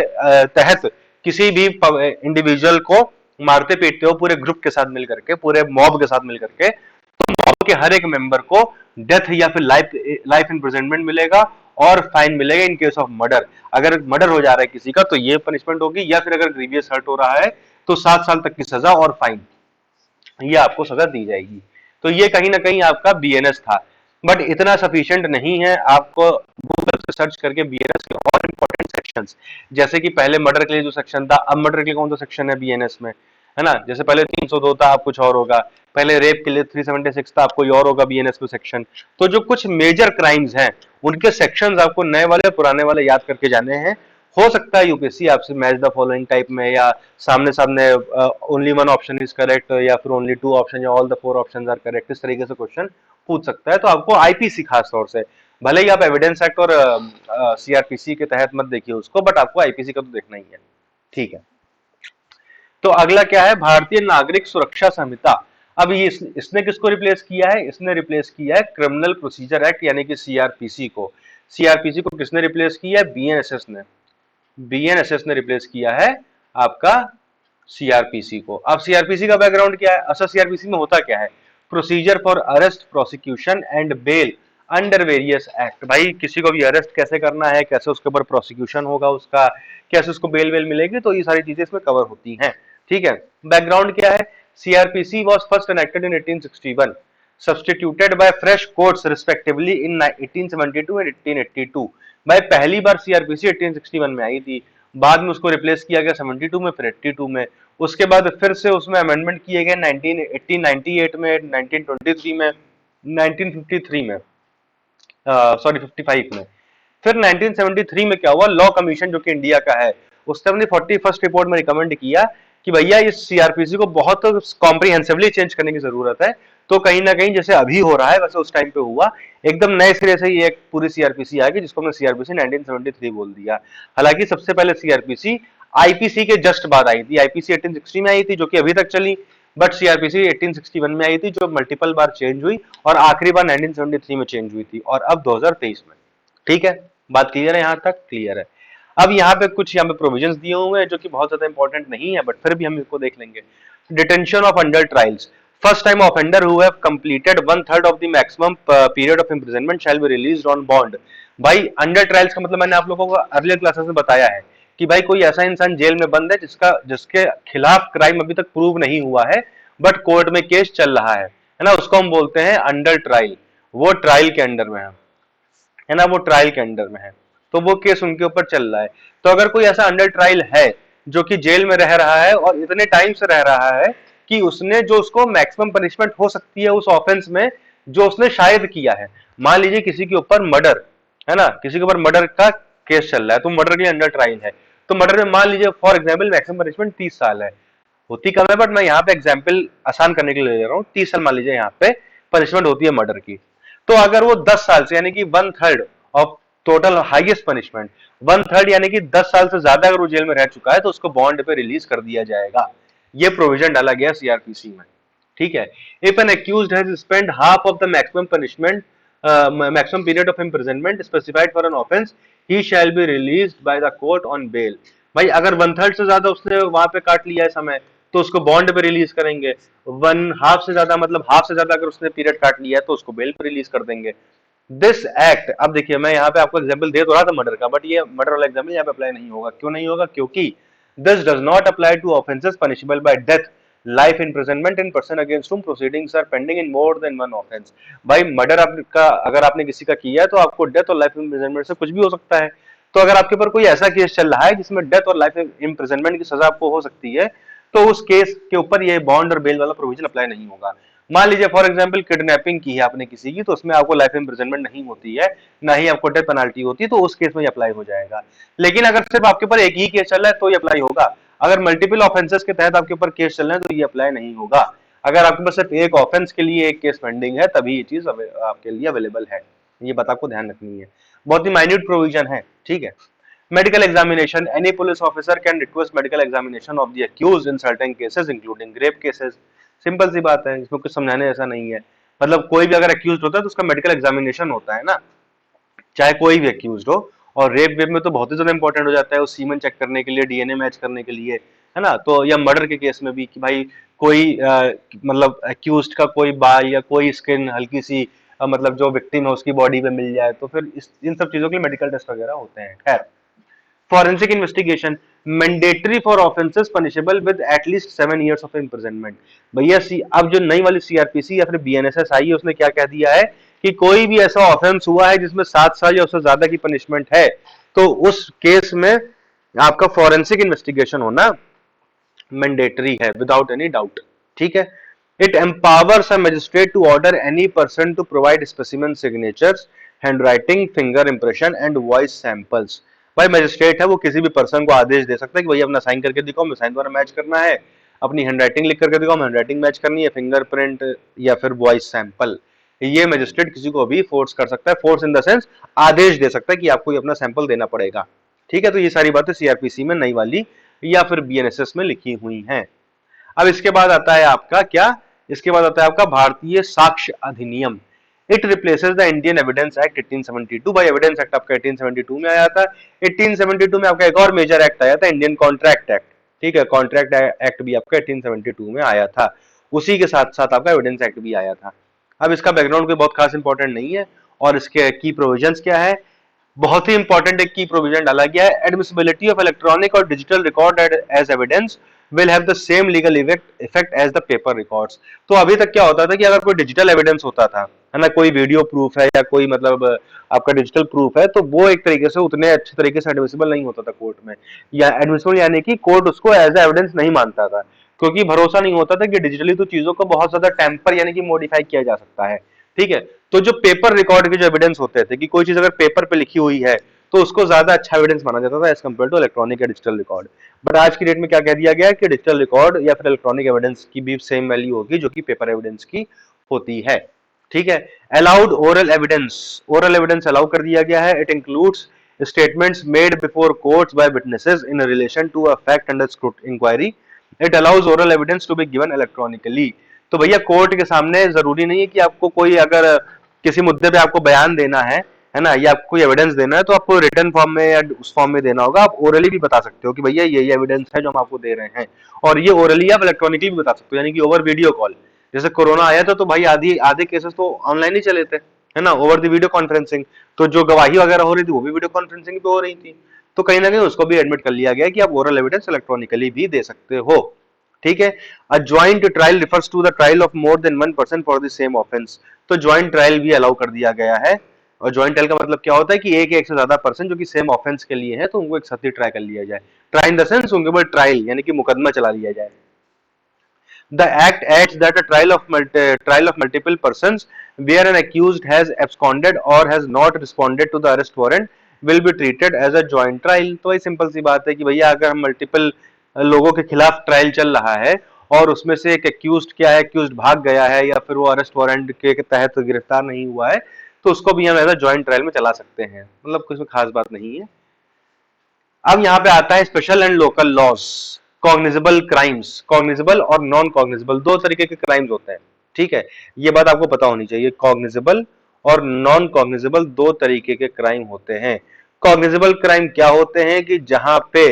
तहत किसी भी इंडिविजुअल को मारते पीटते हो पूरे ग्रुप के साथ मिलकर के, पूरे मॉब के साथ मिलकर के, तो मॉब के हर एक मेंबर को डेथ या फिर लाइफ लाइफ इम्प्रिजनमेंट मिलेगा और फाइन मिलेगा इन केस ऑफ मर्डर। अगर मर्डर हो जा रहा है किसी का तो ये पनिशमेंट होगी, या फिर अगर ग्रीवियस हर्ट हो रहा है तो 7 साल तक की सजा और फाइन, ये आपको सजा दी जाएगी। तो ये कहीं ना कहीं आपका बीएनएस था, बट इतना सफिशिएंट नहीं है। आपको गूगल पे सर्च करके बीएनएस के और इंपॉर्टेंट सेक्शंस, जैसे कि पहले मर्डर के लिए जो सेक्शन था, अब मर्डर के लिए कौन सा सेक्शन है बीएनएस में, है ना। जैसे पहले 302 था, अब कुछ और होगा। पहले रेप के लिए 376 था, अब कोई और होगा बीएनएस में सेक्शन। तो जो कुछ मेजर क्राइम्स हैं उनके सेक्शंस आपको नए वाले पुराने वाले याद करके जाने हैं। हो सकता है यूपीएससी आपसे मैच द फॉलोइंग टाइप में, या सामने सामने only one option is correct, या फिर ओनली टू ऑप्शन, या all the four options are correct, इस तरीके से क्वेश्चन पूछ सकता है। तो आपको आईपीसी खास तौर से, भले ही आप एविडेंस एक्ट और सीआरपीसी के तहत मत देखिए उसको, बट आपको आईपीसी का तो देखना ही है, ठीक है। तो अगला क्या है, भारतीय नागरिक सुरक्षा संहिता। अब ये इसने किसको रिप्लेस किया है, इसने रिप्लेस किया है क्रिमिनल प्रोसीजर एक्ट यानी कि सीआरपीसी को। सीआरपीसी को किसने रिप्लेस किया है, बीएनएसएस ने। बीएनएसएस ने रिप्लेस किया है आपका सीआरपीसी को। अब सीआरपीसी का बैकग्राउंड क्या है, अच्छा सीआरपीसी में होता क्या है, procedure for arrest, prosecution and bail under various act. भाई किसी को भी अरेस्ट कैसे करना है, कैसे उसके ऊपर प्रोसिक्यूशन होगा उसका, कैसे उसको बेल वेल मिलेगी, तो ये सारी चीजें इसमें कवर होती हैं, ठीक है। बैकग्राउंड क्या है, CrPC was first enacted in 1861, substituted by fresh courts respectively in 1872 and 1882। भाई पहली बार सीआरपीसी 1861 में आई थी, बाद में उसको रिप्लेस किया गया 72 में, फिर 82 में, उसके बाद फिर से उसमें अमेंडमेंट किए गए 1898 में, 1923 में, 1953 में, सॉरी 55 में। फिर 1973 में क्या हुआ, लॉ कमीशन जो कि इंडिया का है, उसने अपनी 41st रिपोर्ट में रिकमेंड किया कि भैया इस सीआरपीसी को बहुत कॉम्प्रिहेंसिवली चेंज करने की जरूरत है। तो कहीं ना कहीं जैसे अभी हो रहा है वैसे उस टाइम पे हुआ, एकदम नए सिरे से ये एक पूरी सीआरपीसी आ गई जिसको हमने सीआरपीसी 1973 बोल दिया। हालांकि सबसे पहले सीआरपीसी आईपीसी के जस्ट बाद आई थी, आईपीसी 1860 में आई थी जो कि अभी तक चली, बट सीआरपीसी 1861 में आई थी जो मल्टीपल बार चेंज हुई, और आखिरी बार 1973 में चेंज हुई थी, और अब 2023 में, ठीक है। बात क्लियर है, यहां तक क्लियर है। अब यहाँ पे कुछ यहाँ पे प्रोविजंस दिए हुए हैं जो कि बहुत ज्यादा इंपॉर्टेंट नहीं है, बट फिर भी हम इसको देख लेंगे। Detention of under trials, first time offender who have completed 1/3 of the maximum period of imprisonment shall be released on bond. भाई अंडर ट्रायल्स का मतलब मैंने आप लोगों को अर्लियर क्लासेस में बताया है कि भाई कोई ऐसा इंसान जेल में बंद है जिसके खिलाफ क्राइम अभी तक प्रूव नहीं हुआ है, बट कोर्ट में केस चल रहा है ना, उसको हम बोलते हैं अंडर ट्रायल। वो ट्रायल के अंडर में है ना, वो ट्रायल के अंडर में है, तो वो केस उनके ऊपर चल रहा है। तो अगर कोई ऐसा अंडर ट्रायल है जो कि जेल में रह रहा है और इतने टाइम से रह रहा है कि उसने जो उसको मैक्सिमम पनिशमेंट हो सकती है उस ऑफेंस में जो उसने शायद किया है, मान लीजिए किसी के ऊपर मर्डर है ना, किसी के ऊपर मर्डर का केस चल रहा है तो मर्डर के लिए अंडर ट्रायल है, तो मर्डर में मान लीजिए फॉर एग्जाम्पल मैक्सिमम पनिशमेंट 30 साल है, होती कम है बट मैं यहाँ पे एग्जाम्पल आसान करने के लिए ले रहा हूँ, 30 साल मान लीजिए यहाँ पे पनिशमेंट होती है मर्डर की। तो अगर वो 10 साल से यानी कि 1/3 ऑफ टोटल हाईएस्ट पनिशमेंट, 1/3 यानी कि 10 साल से ज्यादा अगर वो जेल में रह चुका है तो उसको बॉन्ड पे रिलीज कर दिया जाएगा। ये प्रोविजन डाला गया सीआरपीसी में, ठीक है। If N accused has spent half of the maximum punishment maximum period of imprisonment specified for an offense he shall be released by the court on bail। भाई अगर 1/3 से ज्यादा उसने वहां पे काट लिया है समय तो उसको बॉन्ड पे रिलीज करेंगे, 1/2 से ज्यादा मतलब हाफ से ज्यादा अगर उसने पीरियड काट लिया है तो उसको बेल पे रिलीज कर देंगे। दिस एक्ट, अब देखिए मैं यहाँ पे आपको एग्जांपल दे तो रहा था मर्डर का, बट ये मर्डर वाला एग्जांपल यहाँ पे अप्लाई नहीं होगा। क्यों नहीं होगा, क्योंकि this does not apply to offences punishable by death, life imprisonment in person against whom proceedings are pending in more than one offence. भाई मर्डर आपका अगर आपने किसी का किया है तो आपको डेथ और लाइफ इम्प्रिजनमेंट से कुछ भी हो सकता है। तो अगर आपके ऊपर कोई ऐसा केस चल रहा है जिसमें डेथ और लाइफ इम्प्रिजनमेंट की सजा आपको हो सकती है तो उस केस के ऊपर ये बॉन्ड और बेल वाला प्रोविजन अप्लाई नहीं होगा। मान लीजिए फॉर एग्जांपल किडनैपिंग की है आपने किसी की, तो उसमें आपको लाइफ इम्प्रिजनमेंट नहीं होती है, ना ही आपको डेथ पेनल्टी होती है, तो उस केस में अप्लाई हो जाएगा। लेकिन अगर सिर्फ आपके ऊपर एक ही केस चल रहा है तो ये अप्लाई होगा, अगर मल्टीपल ऑफेंसेस के तहत आपके ऊपर केस चल रहे हैं तो ये अप्लाई नहीं होगा। अगर आपके पास सिर्फ एक ऑफेंस के लिए एक केस पेंडिंग है तभी ये चीज आपके लिए अवेलेबल है, ये बात आपको ध्यान रखनी है। बहुत ही माइन्यूट प्रोविजन है, ठीक है। Medical examination, any police officer can request medical examination of the accused in certain cases including rape cases. Simple सी बात है, इसमें कुछ समझाने ऐसा नहीं है। मतलब कोई भी अगर अक्यूज्ड होता है तो उसका मेडिकल एग्जामिनेशन होता है ना, चाहे कोई भी अक्यूज्ड हो। और रेप वेप में तो बहुत ही ज्यादा इंपॉर्टेंट हो जाता है, वो सीमन चेक करने के लिए, डीएनए मैच करने के लिए, है ना। तो या मर्डर के केस में भी कि भाई कोई मतलब अक्यूज्ड का कोई बाल या कोई स्किन हल्की सी मतलब जो विक्टिम है उसकी बॉडी पे मिल जाए तो फिर इन सब चीजों के लिए मेडिकल टेस्ट वगैरह होते हैं। खैर, forensic investigation mandatory for offences punishable with at least 7 years of imprisonment. भैया अब जो नई वाली सीआरपीसी या फिर बीएनएसएस आई है उसने क्या कह दिया है कि कोई भी ऐसा ऑफेंस हुआ है जिसमें 7 साल या उससे ज्यादा की पनिशमेंट है, तो उस केस में आपका फॉरेंसिक इन्वेस्टिगेशन होना मैंडेटरी है विदाउट एनी डाउट। ठीक है। It empowers a magistrate to order any person to provide specimen signatures, handwriting, finger impression and voice samples. भाई मजिस्ट्रेट है वो किसी भी पर्सन को आदेश दे सकता है कि भैया अपना साइन करके दिखाओ, मैं साइन द्वारा मैच करना है, अपनी हैंडराइटिंग लिख करके दिखाओ, हैंडराइटिंग मैच करनी है, फिंगरप्रिंट या फिर वॉइस सैंपल। ये मजिस्ट्रेट किसी को भी फोर्स कर सकता है, फोर्स इन द सेंस आदेश दे सकता है कि आपको ये अपना सैंपल देना पड़ेगा। ठीक है। तो ये सारी बातें सीआरपीसी में नई वाली या फिर बीएनएसएस में लिखी हुई हैं। अब इसके बाद आता है आपका क्या, इसके बाद आता है आपका भारतीय साक्ष्य अधिनियम। It replaces the Indian evidence act 1872। भाई एविडेंस एक्ट आपका 1872 में आया था। 1872 में आपका एक और मेजर एक्ट आया था, इंडियन कॉन्ट्रैक्ट एक्ट। ठीक है। कॉन्ट्रैक्ट एक्ट भी आपका 1872 में आया था। उसी के साथ साथ आपका एविडेंस एक्ट भी आया था। अब इसका बैकग्राउंड कोई बहुत खास इंपॉर्टेंट नहीं है, और इसके की प्रोविजंस क्या है, बहुत ही इंपॉर्टेंट एक की प्रोविजन डाला गया है, एडमिसिबिलिटी ऑफ इलेक्ट्रॉनिक और digital record as evidence will have the same legal effect as the paper records. तो अभी तक क्या होता था कि अगर कोई डिजिटल एविडेंस होता था, है ना, कोई वीडियो प्रूफ है या कोई मतलब आपका डिजिटल प्रूफ है, तो वो एक तरीके से उतने अच्छे तरीके से एडमिसिबल नहीं होता था कोर्ट में, या एडमिसिबल यानी कि कोर्ट उसको एज एविडेंस नहीं मानता था, क्योंकि भरोसा नहीं होता था कि डिजिटली तो चीजों को बहुत ज्यादा टेम्पर यानी कि मॉडिफाई किया जा सकता है। ठीक है। तो जो पेपर रिकॉर्ड के जो एविडेंस होते थे कि कोई चीज अगर पेपर पे लिखी हुई है तो उसको ज्यादा अच्छा एविडेंस माना जाता था एज कम्पेयर टू इलेक्ट्रॉनिक या डिजिटल रिकॉर्ड। बट आज की डेट में क्या कह दिया गया है कि डिजिटल रिकॉर्ड या फिर इलेक्ट्रॉनिक एविडेंस की भी सेम वैल्यू होगी जो कि पेपर एविडेंस की होती है। ठीक है। Allowed oral evidence, oral evidence allow कर दिया गया है। It includes statements made before courts by witnesses in relation to a fact under inquiry. It allows oral evidence to be given electronically. तो भैया कोर्ट के सामने जरूरी नहीं है कि आपको कोई अगर किसी मुद्दे पे आपको बयान देना है ना, या आपको कोई एविडेंस देना है तो आपको रिटर्न फॉर्म में या उस फॉर्म में देना होगा। आप ओरली भी बता सकते हो कि भैया ये एविडेंस है जो हम आपको दे रहे हैं, और ये ओरली आप इलेक्ट्रॉनिकली भी बता सकते हो, यानी कि ओवर वीडियो कॉल। जैसे कोरोना आया था तो भाई आधे आधे केसेस तो ऑनलाइन ही चले थे, है ना, ओवर द वीडियो कॉन्फ्रेंसिंग। तो जो गवाही वगैरह हो रही थी वो भी वीडियो कॉन्फ्रेंसिंग पे हो रही थी। तो कहीं ना कहीं उसको भी एडमिट कर लिया गया कि आप ओरल एविडेंस इलेक्ट्रॉनिकली भी दे सकते हो। ठीक है। A joint trial refers to the trial of more than one person for the same offence. तो ज्वाइंट ट्रायल भी अलाउ कर दिया गया है। और ज्वाइंट ट्रायल का मतलब क्या होता है कि एक से ज्यादा पर्सन जो कि सेम ऑफेंस के लिए है तो उनको एक साथ ही ट्राई कर लिया जाए। ट्राई इन द सेंस उनके ऊपर ट्रायल यानी कि मुकदमा चला लिया जाए। The act adds that a trial of multiple persons where an accused has absconded or has not responded to the arrest warrant will be treated as a joint trial। तो ये सिंपल सी बात है कि भैया अगर हम मल्टीपल लोगों के खिलाफ ट्रायल चल रहा है और उसमें से एक एक्यूज्ड क्या है, एक्यूज्ड भाग गया है या फिर वो अरेस्ट वारंट के तहत गिरफ्तार नहीं हुआ है, तो उसको भी हम एज अ जॉइंट ट्रायल में चला सकते हैं। मतलब कुछ खास बात नहीं है। अब यहाँ पे आता है special and local loss. Cognizable crimes, cognizable और नॉन कॉग्निजेबल दो तरीके के क्राइम्स होते हैं। ठीक है। ये बात आपको पता होनी चाहिए, कॉग्निजेबल और नॉन कॉग्निजेबल दो तरीके के क्राइम होते हैं। कॉग्निजेबल क्राइम क्या होते हैं कि जहां पे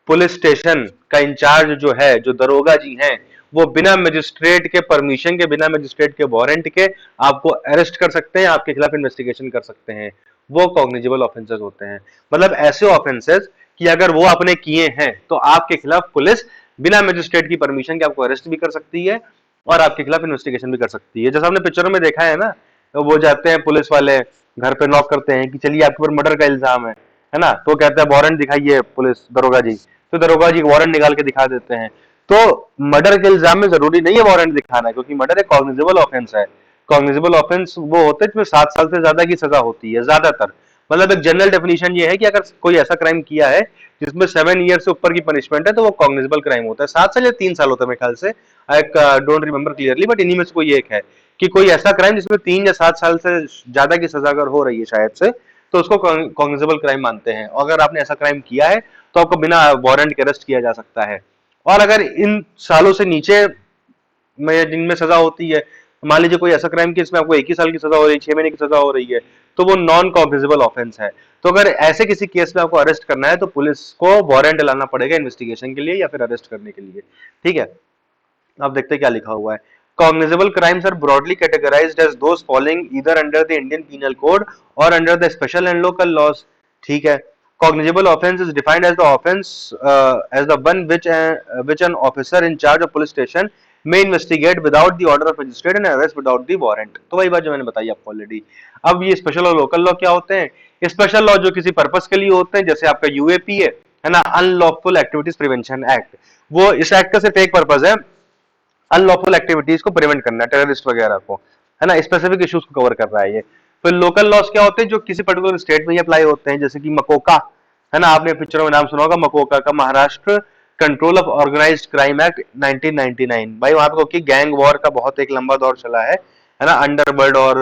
पुलिस स्टेशन का इंचार्ज जो है, जो दरोगा जी हैं, वो बिना मजिस्ट्रेट के परमिशन के, बिना मजिस्ट्रेट के वारंट के आपको अरेस्ट कर सकते हैं, आपके खिलाफ इन्वेस्टिगेशन कर सकते हैं। वो कॉग्निजेबल ऑफेंसेस होते हैं। मतलब ऐसे ऑफेंसेस कि अगर वो आपने किए हैं तो आपके खिलाफ पुलिस बिना मजिस्ट्रेट की परमिशन के आपको अरेस्ट भी कर सकती है और आपके खिलाफ इन्वेस्टिगेशन भी कर सकती है। जैसा आपने पिक्चरों में देखा है ना, तो वो जाते हैं पुलिस वाले घर पे नॉक करते हैं कि चलिए आपके ऊपर मर्डर का इल्जाम है ना, तो कहते हैं वारंट दिखाइए पुलिस दरोगा जी, तो दरोगा जी वारंट निकाल के दिखा देते हैं। तो मर्डर के इल्जाम में जरूरी नहीं है वारंट दिखाना, क्योंकि मर्डर एक कॉग्निजेबल ऑफेंस है। कॉग्निजेबल ऑफेंस वो होते हैं जिसमें 7 साल से ज्यादा की सजा होती है ज्यादातर। मतलब एक जनरल डेफिनेशन ये है कि अगर कोई ऐसा क्राइम किया है जिसमें 7 ईयर से ऊपर की पनिशमेंट है तो वो कॉग्निजेबल क्राइम होता है। 7 साल या 3 साल होता है मेरे ख्याल से, I don't remember clearly, but इन्हीं में से कोई एक है कि कोई ऐसा क्राइम जिसमें 3 या 7 साल से ज्यादा की सजा अगर हो रही है शायद से, तो उसको कॉग्निजेबल क्राइम मानते हैं। अगर आपने ऐसा क्राइम किया है तो आपको बिना वारंट के अरेस्ट किया जा सकता है। और अगर इन सालों से नीचे में जिनमें सजा होती है, मान लीजिए कोई ऐसा क्राइम कि इसमें आपको 1 ही साल की सजा हो रही है, 6 महीने की सजा हो रही है, तो वो नॉन कॉग्निजेबल ऑफेंस है। तो अगर ऐसे किसी केस में आपको अरेस्ट करना है तो पुलिस को वारंट लाना पड़ेगा इन्वेस्टिगेशन के लिए या फिर अरेस्ट करने के लिए। ठीक है। आप देखते हैं क्या लिखा हुआ है। Cognizable crimes are broadly categorized as those following either under the Indian penal code और under the special and local laws. ठीक है। Cognizable offense is defined as the offense as the one which an officer in charge of police station may investigate without the order of magistrate and arrest without the warrant. तो वही बात जो मैंने बताई आपको already. अब ये special और लोकल लॉ क्या होते हैं? स्पेशल लॉ जो किसी पर्पस के लिए होते हैं, जैसे आपका यूएपी है ना, अनलॉफुल एक्टिविटीज प्रिवेंशन एक्ट, वो इस एक्ट का सिर्फ एक पर्पज है, अनलॉफुल एक्टिविटीज को प्रिवेंट करना, टेररिस्ट वगैरह को, है ना, स्पेसिफिक इश्यूज को कवर कर रहा है ये। फिर लोकल लॉस क्या होते हैं? जो किसी पर्टिकुलर स्टेट में ही अप्लाई होते हैं, जैसे कि मकोका, है ना, आपने पिक्चरों में नाम सुना होगा मकोका का, Maharashtra control of organised crime act 1999। भाई वहां पे गैंग वॉर का बहुत एक लंबा दौर चला है ना, अंडरवर्ल्ड और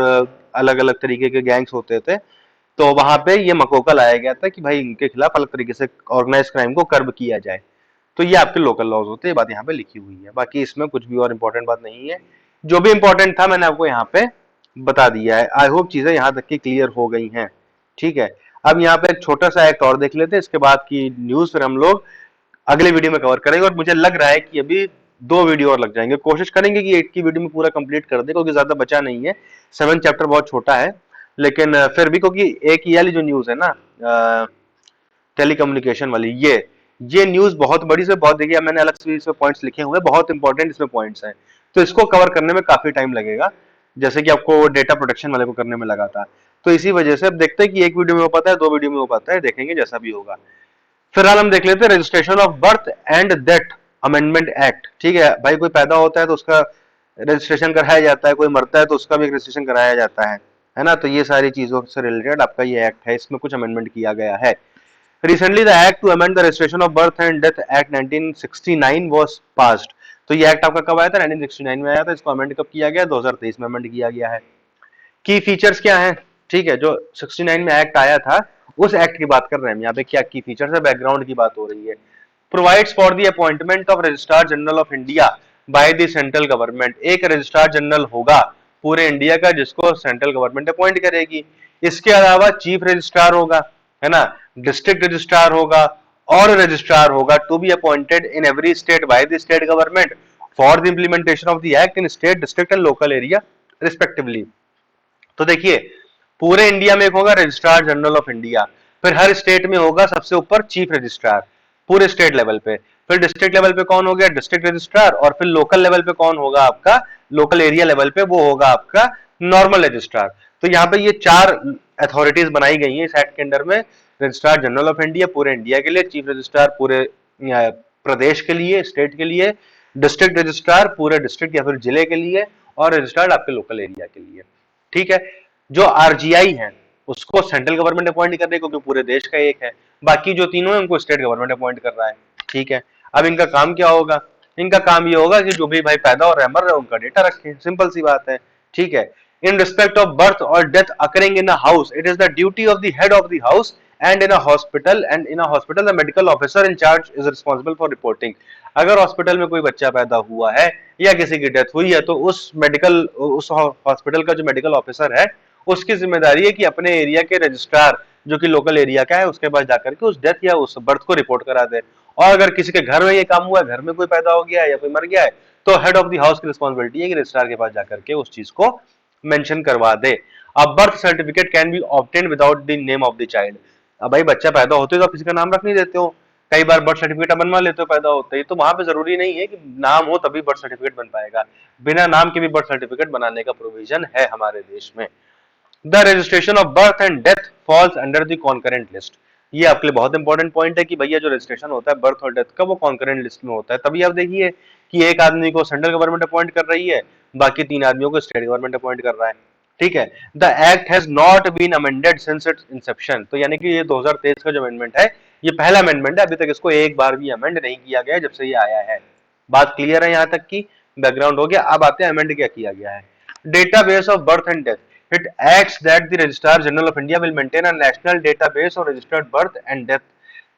अलग अलग तरीके के गैंग्स होते थे, तो वहां पे ये मकोका लाया गया था कि भाई इनके खिलाफ अलग तरीके से ऑर्गेनाइज क्राइम को कर्ब किया जाए। तो ये आपके लोकल लॉज होते हैं, बात यहाँ पे लिखी हुई है, बाकी इसमें कुछ भी और इंपॉर्टेंट बात नहीं है। जो भी इंपॉर्टेंट था मैंने आपको यहाँ पे बता दिया है। आई होप चीजें यहाँ तक की क्लियर हो गई हैं। ठीक है, अब यहाँ पे एक छोटा सा एक्ट और देख लेते हैं, इसके बाद की न्यूज फिर हम लोग अगले वीडियो में कवर करेंगे। और मुझे लग रहा है कि अभी 2 वीडियो और लग जाएंगे, कोशिश करेंगे कि 8 की वीडियो में पूरा कंप्लीट कर दे, क्योंकि ज्यादा बचा नहीं है, 7 चैप्टर बहुत छोटा है, लेकिन फिर भी क्योंकि एक ये वाली जो न्यूज है ना, टेलीकम्युनिकेशन वाली, ये न्यूज बहुत बड़ी से बहुत, देखिए मैंने अलग से इसमें पॉइंट्स लिखे हुए हैं, बहुत इंपॉर्टेंट इसमें पॉइंट्स हैं, तो इसको कवर करने में काफी टाइम लगेगा, जैसे कि आपको डेटा प्रोटेक्शन वाले को करने में लगा था। तो इसी वजह से अब देखते हैं कि 1 वीडियो में हो पाता है, 2 वीडियो में हो पाता है, देखेंगे जैसा भी होगा। फिलहाल हम देख लेते हैं registration of birth and death amendment act. ठीक है भाई, कोई पैदा होता है तो उसका रजिस्ट्रेशन कराया जाता है, कोई मरता है तो उसका भी रजिस्ट्रेशन कराया जाता है ना, तो ये सारी चीजों से रिलेटेड आपका ये एक्ट है, इसमें कुछ अमेंडमेंट किया गया है। Recently, the Act to amend the Registration of Birth and Death Act 1969 was passed। तो ये एक्ट आपका कब आया था? 1969 में आया था। इसको अमेंड कब किया गया? 2023 में अमेंड किया गया है। की फीचर्स क्या हैं? ठीक है, जो 69 में एक्ट आया था उस एक्ट की बात कर रहे हैं हम यहाँ पे, क्या की फीचर्स है, बैकग्राउंड की बात हो रही है। Provides for the appointment of registrar general of India by the central government. एक रजिस्ट्रार जनरल होगा पूरे इंडिया का जिसको सेंट्रल गवर्नमेंट अपॉइंट करेगी। इसके अलावा चीफ रजिस्ट्रार होगा, है ना, डिस्ट्रिक्ट रजिस्ट्रार होगा और रजिस्ट्रार होगा to be appointed in every state by the state government for the implementation of the act in state, district and local area respectively. तो देखिए, पूरे इंडिया में एक होगा रजिस्ट्रार जनरल ऑफ इंडिया, फिर हर स्टेट में होगा सबसे ऊपर चीफ रजिस्ट्रार पूरे स्टेट लेवल पे, फिर डिस्ट्रिक्ट लेवल पे कौन हो गया? डिस्ट्रिक्ट रजिस्ट्रार, और फिर लोकल लेवल पे कौन होगा आपका? लोकल एरिया लेवल पे वो होगा आपका नॉर्मल रजिस्ट्रार। तो यहाँ पे ये 4 अथॉरिटीज बनाई गई हैं इस एक्ट के अंडर में, रजिस्ट्रार जनरल ऑफ इंडिया पूरे इंडिया के लिए, चीफ रजिस्ट्रार पूरे प्रदेश के लिए, स्टेट के लिए, डिस्ट्रिक्ट रजिस्ट्रार पूरे डिस्ट्रिक्ट या फिर जिले के लिए, और रजिस्ट्रार आपके लोकल एरिया के लिए। ठीक है, जो आरजीआई है उसको सेंट्रल गवर्नमेंट अपॉइंट कर रही है, क्योंकि पूरे देश का एक है, बाकी जो तीनों है उनको स्टेट गवर्नमेंट अपॉइंट कर रहा है। ठीक है, अब इनका काम क्या होगा? इनका काम ये होगा कि जो भी भाई पैदा हो रहा है, मर रहा है, उनका डेटा रखें, सिंपल सी बात है। ठीक है, इन रिस्पेक्ट ऑफ बर्थ और death occurring in a house, it is the duty of the head of the house and in a hospital the medical officer in charge is responsible for reporting. अगर hospital में कोई बच्चा पैदा हुआ है या किसी की डेथ हुई है, तो उस हॉस्पिटल का जो मेडिकल ऑफिसर है उसकी जिम्मेदारी है कि अपने एरिया के रजिस्ट्रार जो कि लोकल एरिया का है उसके पास जाकर के उस डेथ या उस बर्थ को रिपोर्ट करा दे। और अगर किसी के घर में ये काम हुआ है, घर में कोई पैदा हो गया है या कोई मर गया है, तो हेड ऑफ द हाउस की रिस्पॉन्सिबिलिटी है कि रजिस्ट्रार के पास जाकर के उस चीज को मेंशन करवा दे। अब birth certificate can be obtain without the name of the child. अब भाई बच्चा पैदा होते तो आप किसी का नाम रख नहीं देते हो, कई बार बर्थ सर्टिफिकेट बनवा लेते हो पैदा होते ही, तो वहां पे जरूरी नहीं है कि नाम हो तभी बर्थ सर्टिफिकेट बन पाएगा, बिना नाम के भी बर्थ सर्टिफिकेट बनाने का प्रोविजन है हमारे देश में। The registration of birth and death falls under the concurrent list. ये आपके लिए बहुत इंपॉर्टेंट पॉइंट है कि भैया जो रजिस्ट्रेशन होता है बर्थ और डेथ का वो कॉन्करेंट लिस्ट में होता है। तभी आप देखिए कि एक आदमी को सेंट्रल गवर्नमेंट अपॉइंट कर रही है, बाकी 3 आदमियों को स्टेट गवर्नमेंट अपॉइंट कर रहा है। ठीक है, the act has not been amended since its inception. तो यानी कि ये 2023 का जो अमेंडमेंट है ये पहला अमेंडमेंट है, अभी तक इसको एक बार भी अमेंड नहीं किया गया जब से ये आया है। बात क्लियर है यहाँ तक की? बैकग्राउंड हो गया। अब आते हैं अमेंड क्या किया गया है। Database of birth and death, it acts that the registrar general of India will maintain a national database of registered birth and death.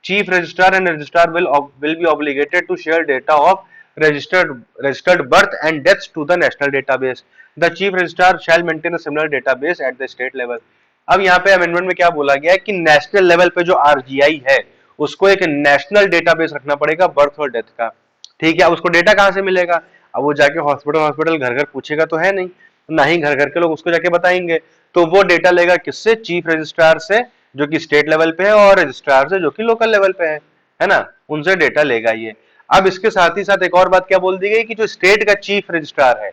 Chief registrar and registrar will be obligated to share data of registered birth and deaths to the national database. The chief registrar shall maintain a similar database at the state level. अब यहाँ पे amendment में क्या बोला गया है कि national level पे जो आरजीआई है उसको एक नेशनल डेटाबेस रखना पड़ेगा बर्थ और डेथ का। ठीक है, अब उसको डेटा कहाँ से मिलेगा? अब वो जाके हॉस्पिटल घर घर पूछेगा तो है नहीं, ना ही घर घर के लोग उसको जाके बताएंगे, तो वो डेटा लेगा किससे? चीफ रजिस्ट्रार से जो कि स्टेट लेवल पे है और रजिस्ट्रार से जो कि लोकल लेवल पे है ना, उनसे डेटा लेगा ये। अब इसके साथ ही साथ एक और बात क्या बोल दी गई कि जो स्टेट का चीफ रजिस्ट्रार है,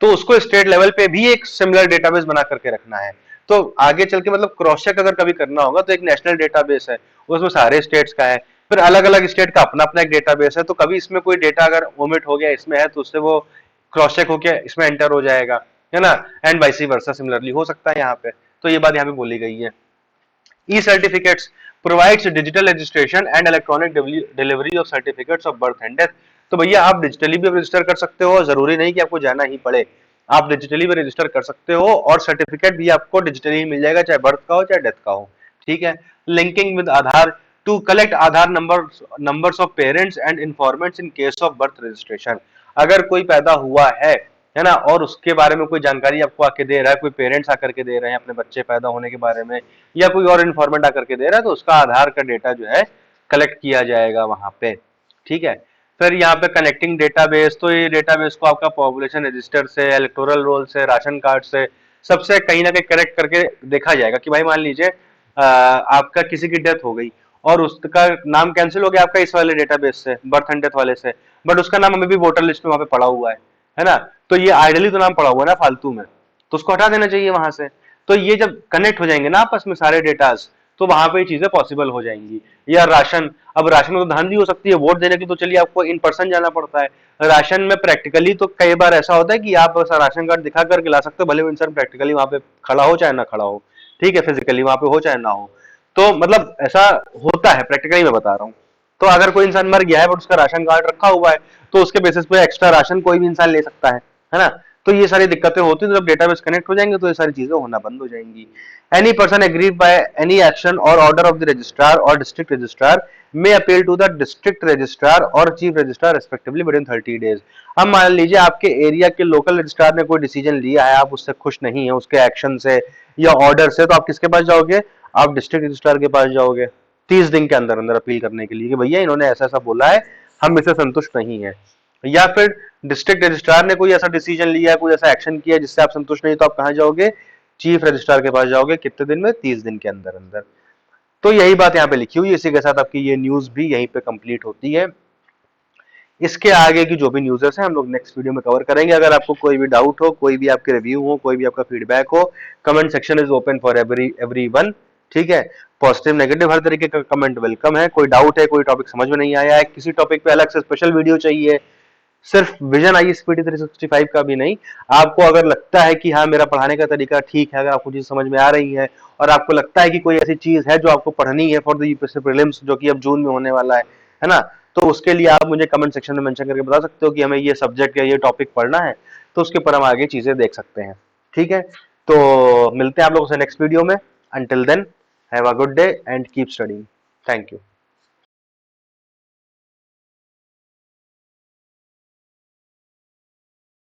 तो उसको स्टेट लेवल पे भी एक सिमिलर डेटाबेस बना करके रखना है। तो आगे चल के मतलब क्रॉस चेक अगर कभी करना होगा तो एक नेशनल डेटाबेस है, उसमें सारे स्टेट्स का है, फिर अलग अलग स्टेट का अपना अपना एक डेटाबेस है, तो कभी इसमें कोई डेटा अगर ओमिट हो गया इसमें है तो उससे वो क्रॉस चेक होकर इसमें एंटर हो जाएगा, है ना। एंड वाइस वर्सा सिमिलरली हो सकता है यहाँ पे। तो ये बात यहाँ पे बोली गई है। E certificates provides digital registration and electronic delivery of certificates of birth and death. तो भैया आप डिजिटली भी रजिस्टर कर सकते हो, जरूरी नहीं कि आपको जाना ही पड़े, आप डिजिटली भी रजिस्टर कर सकते हो और सर्टिफिकेट भी आपको डिजिटली ही मिल जाएगा, चाहे बर्थ का हो चाहे डेथ का हो। ठीक है। Linking with Aadhaar to collect Aadhaar numbers of parents and informants in case of birth registration. अगर कोई पैदा हुआ है ना, और उसके बारे में कोई जानकारी आपको आके दे रहा है, कोई पेरेंट्स आकर के दे रहे हैं अपने बच्चे पैदा होने के बारे में, या कोई और इन्फॉर्मेंट आकर के दे रहा है, तो उसका आधार का डेटा जो है कलेक्ट किया जाएगा वहां पे। ठीक है। फिर यहाँ पे कनेक्टिंग डेटाबेस, तो ये डेटाबेस को आपका पॉपुलेशन रजिस्टर से, इलेक्टोरल रोल से, राशन कार्ड से, सबसे कहीं ना कहीं कनेक्ट करके देखा जाएगा कि भाई मान लीजिए आपका किसी की डेथ हो गई और उसका नाम कैंसिल हो गया आपका इस वाले डेटाबेस से, बर्थ एंड डेथ वाले से, बट उसका नाम अभी भी वोटर लिस्ट में वहां पे पड़ा हुआ है ना, तो ये आइडली तो नाम पड़ा हुआ है ना फालतू में, तो उसको हटा देना चाहिए वहां से। तो ये जब कनेक्ट हो जाएंगे ना आपस में सारे डेटाज, तो वहां पे चीजें पॉसिबल हो जाएंगी। या राशन, अब राशन में तो धांधली हो सकती है, वोट देने की तो चलिए आपको इन पर्सन जाना पड़ता है, राशन में प्रैक्टिकली तो कई बार ऐसा होता है कि आप राशन कार्ड दिखा करके ला सकते हो, भले वो इंसान प्रैक्टिकली वहां पे खड़ा हो चाहे ना खड़ा हो, ठीक है, फिजिकली वहां पे हो चाहे ना हो, तो मतलब ऐसा होता है, प्रैक्टिकली मैं बता रहा हूँ। तो अगर कोई इंसान मर गया है बट उसका राशन कार्ड रखा हुआ है, तो उसके बेसिस पे एक्स्ट्रा राशन कोई भी इंसान ले सकता है ना। तो ये सारी दिक्कतें होती हैं, तो जब डेटाबेस कनेक्ट हो जाएंगे तो ये सारी चीजें होना बंद हो जाएंगी। Any person aggrieved by any action और ऑर्डर ऑफ द रजिस्ट्रार और district registrar may appeal to the district registrar और chief registrar respectively within 30 days. अब मान लीजिए आपके एरिया के लोकल रजिस्ट्रार ने कोई डिसीजन लिया है, आप उससे खुश नहीं है उसके एक्शन से या ऑर्डर से, तो आप किसके पास जाओगे, आप डिस्ट्रिक्ट रजिस्ट्रार के पास जाओगे 30 दिन के अंदर अंदर अपील करने के लिए कि भैया इन्होंने ऐसा ऐसा बोला है, हम इससे संतुष्ट नहीं है। या फिर डिस्ट्रिक्ट रजिस्ट्रार ने कोई ऐसा डिसीजन लिया है, कोई ऐसा एक्शन किया जिससे आप संतुष्ट नहीं, तो आप कहां जाओगे, चीफ रजिस्ट्रार के पास जाओगे। कितने दिन में, 30 दिन के अंदर अंदर। तो यही बात यहाँ पे लिखी हुई है, इसी के साथ आपकी ये न्यूज भी यहीं पे कंप्लीट होती है। इसके आगे की जो भी न्यूज़ेस हैं हम लोग नेक्स्ट वीडियो में कवर करेंगे। अगर आपको कोई भी डाउट हो, कोई भी आपके रिव्यू हो, कोई भी आपका फीडबैक हो, comment section is open for everyone. ठीक है, पॉजिटिव नेगेटिव हर तरीके का कमेंट वेलकम है। कोई डाउट है, कोई टॉपिक समझ में नहीं आया है, किसी टॉपिक पे अलग से स्पेशल वीडियो चाहिए, सिर्फ विजन ISPT 365 का भी नहीं, आपको अगर लगता है कि हाँ मेरा पढ़ाने का तरीका ठीक है, अगर आपको चीज समझ में आ रही है और आपको लगता है कि कोई ऐसी चीज है जो आपको पढ़नी है फॉर द यूपीएससी प्रीलिम्स जो कि अब जून में होने वाला है ना, तो उसके लिए आप मुझे कमेंट सेक्शन में मेंशन करके बता सकते हो कि हमें ये सब्जेक्ट या ये टॉपिक पढ़ना है, तो उसके ऊपर हम आगे चीजें देख सकते हैं। ठीक है, तो मिलते हैं आप लोगों से नेक्स्ट वीडियो में। Until then have a good day and keep studying. Thank you.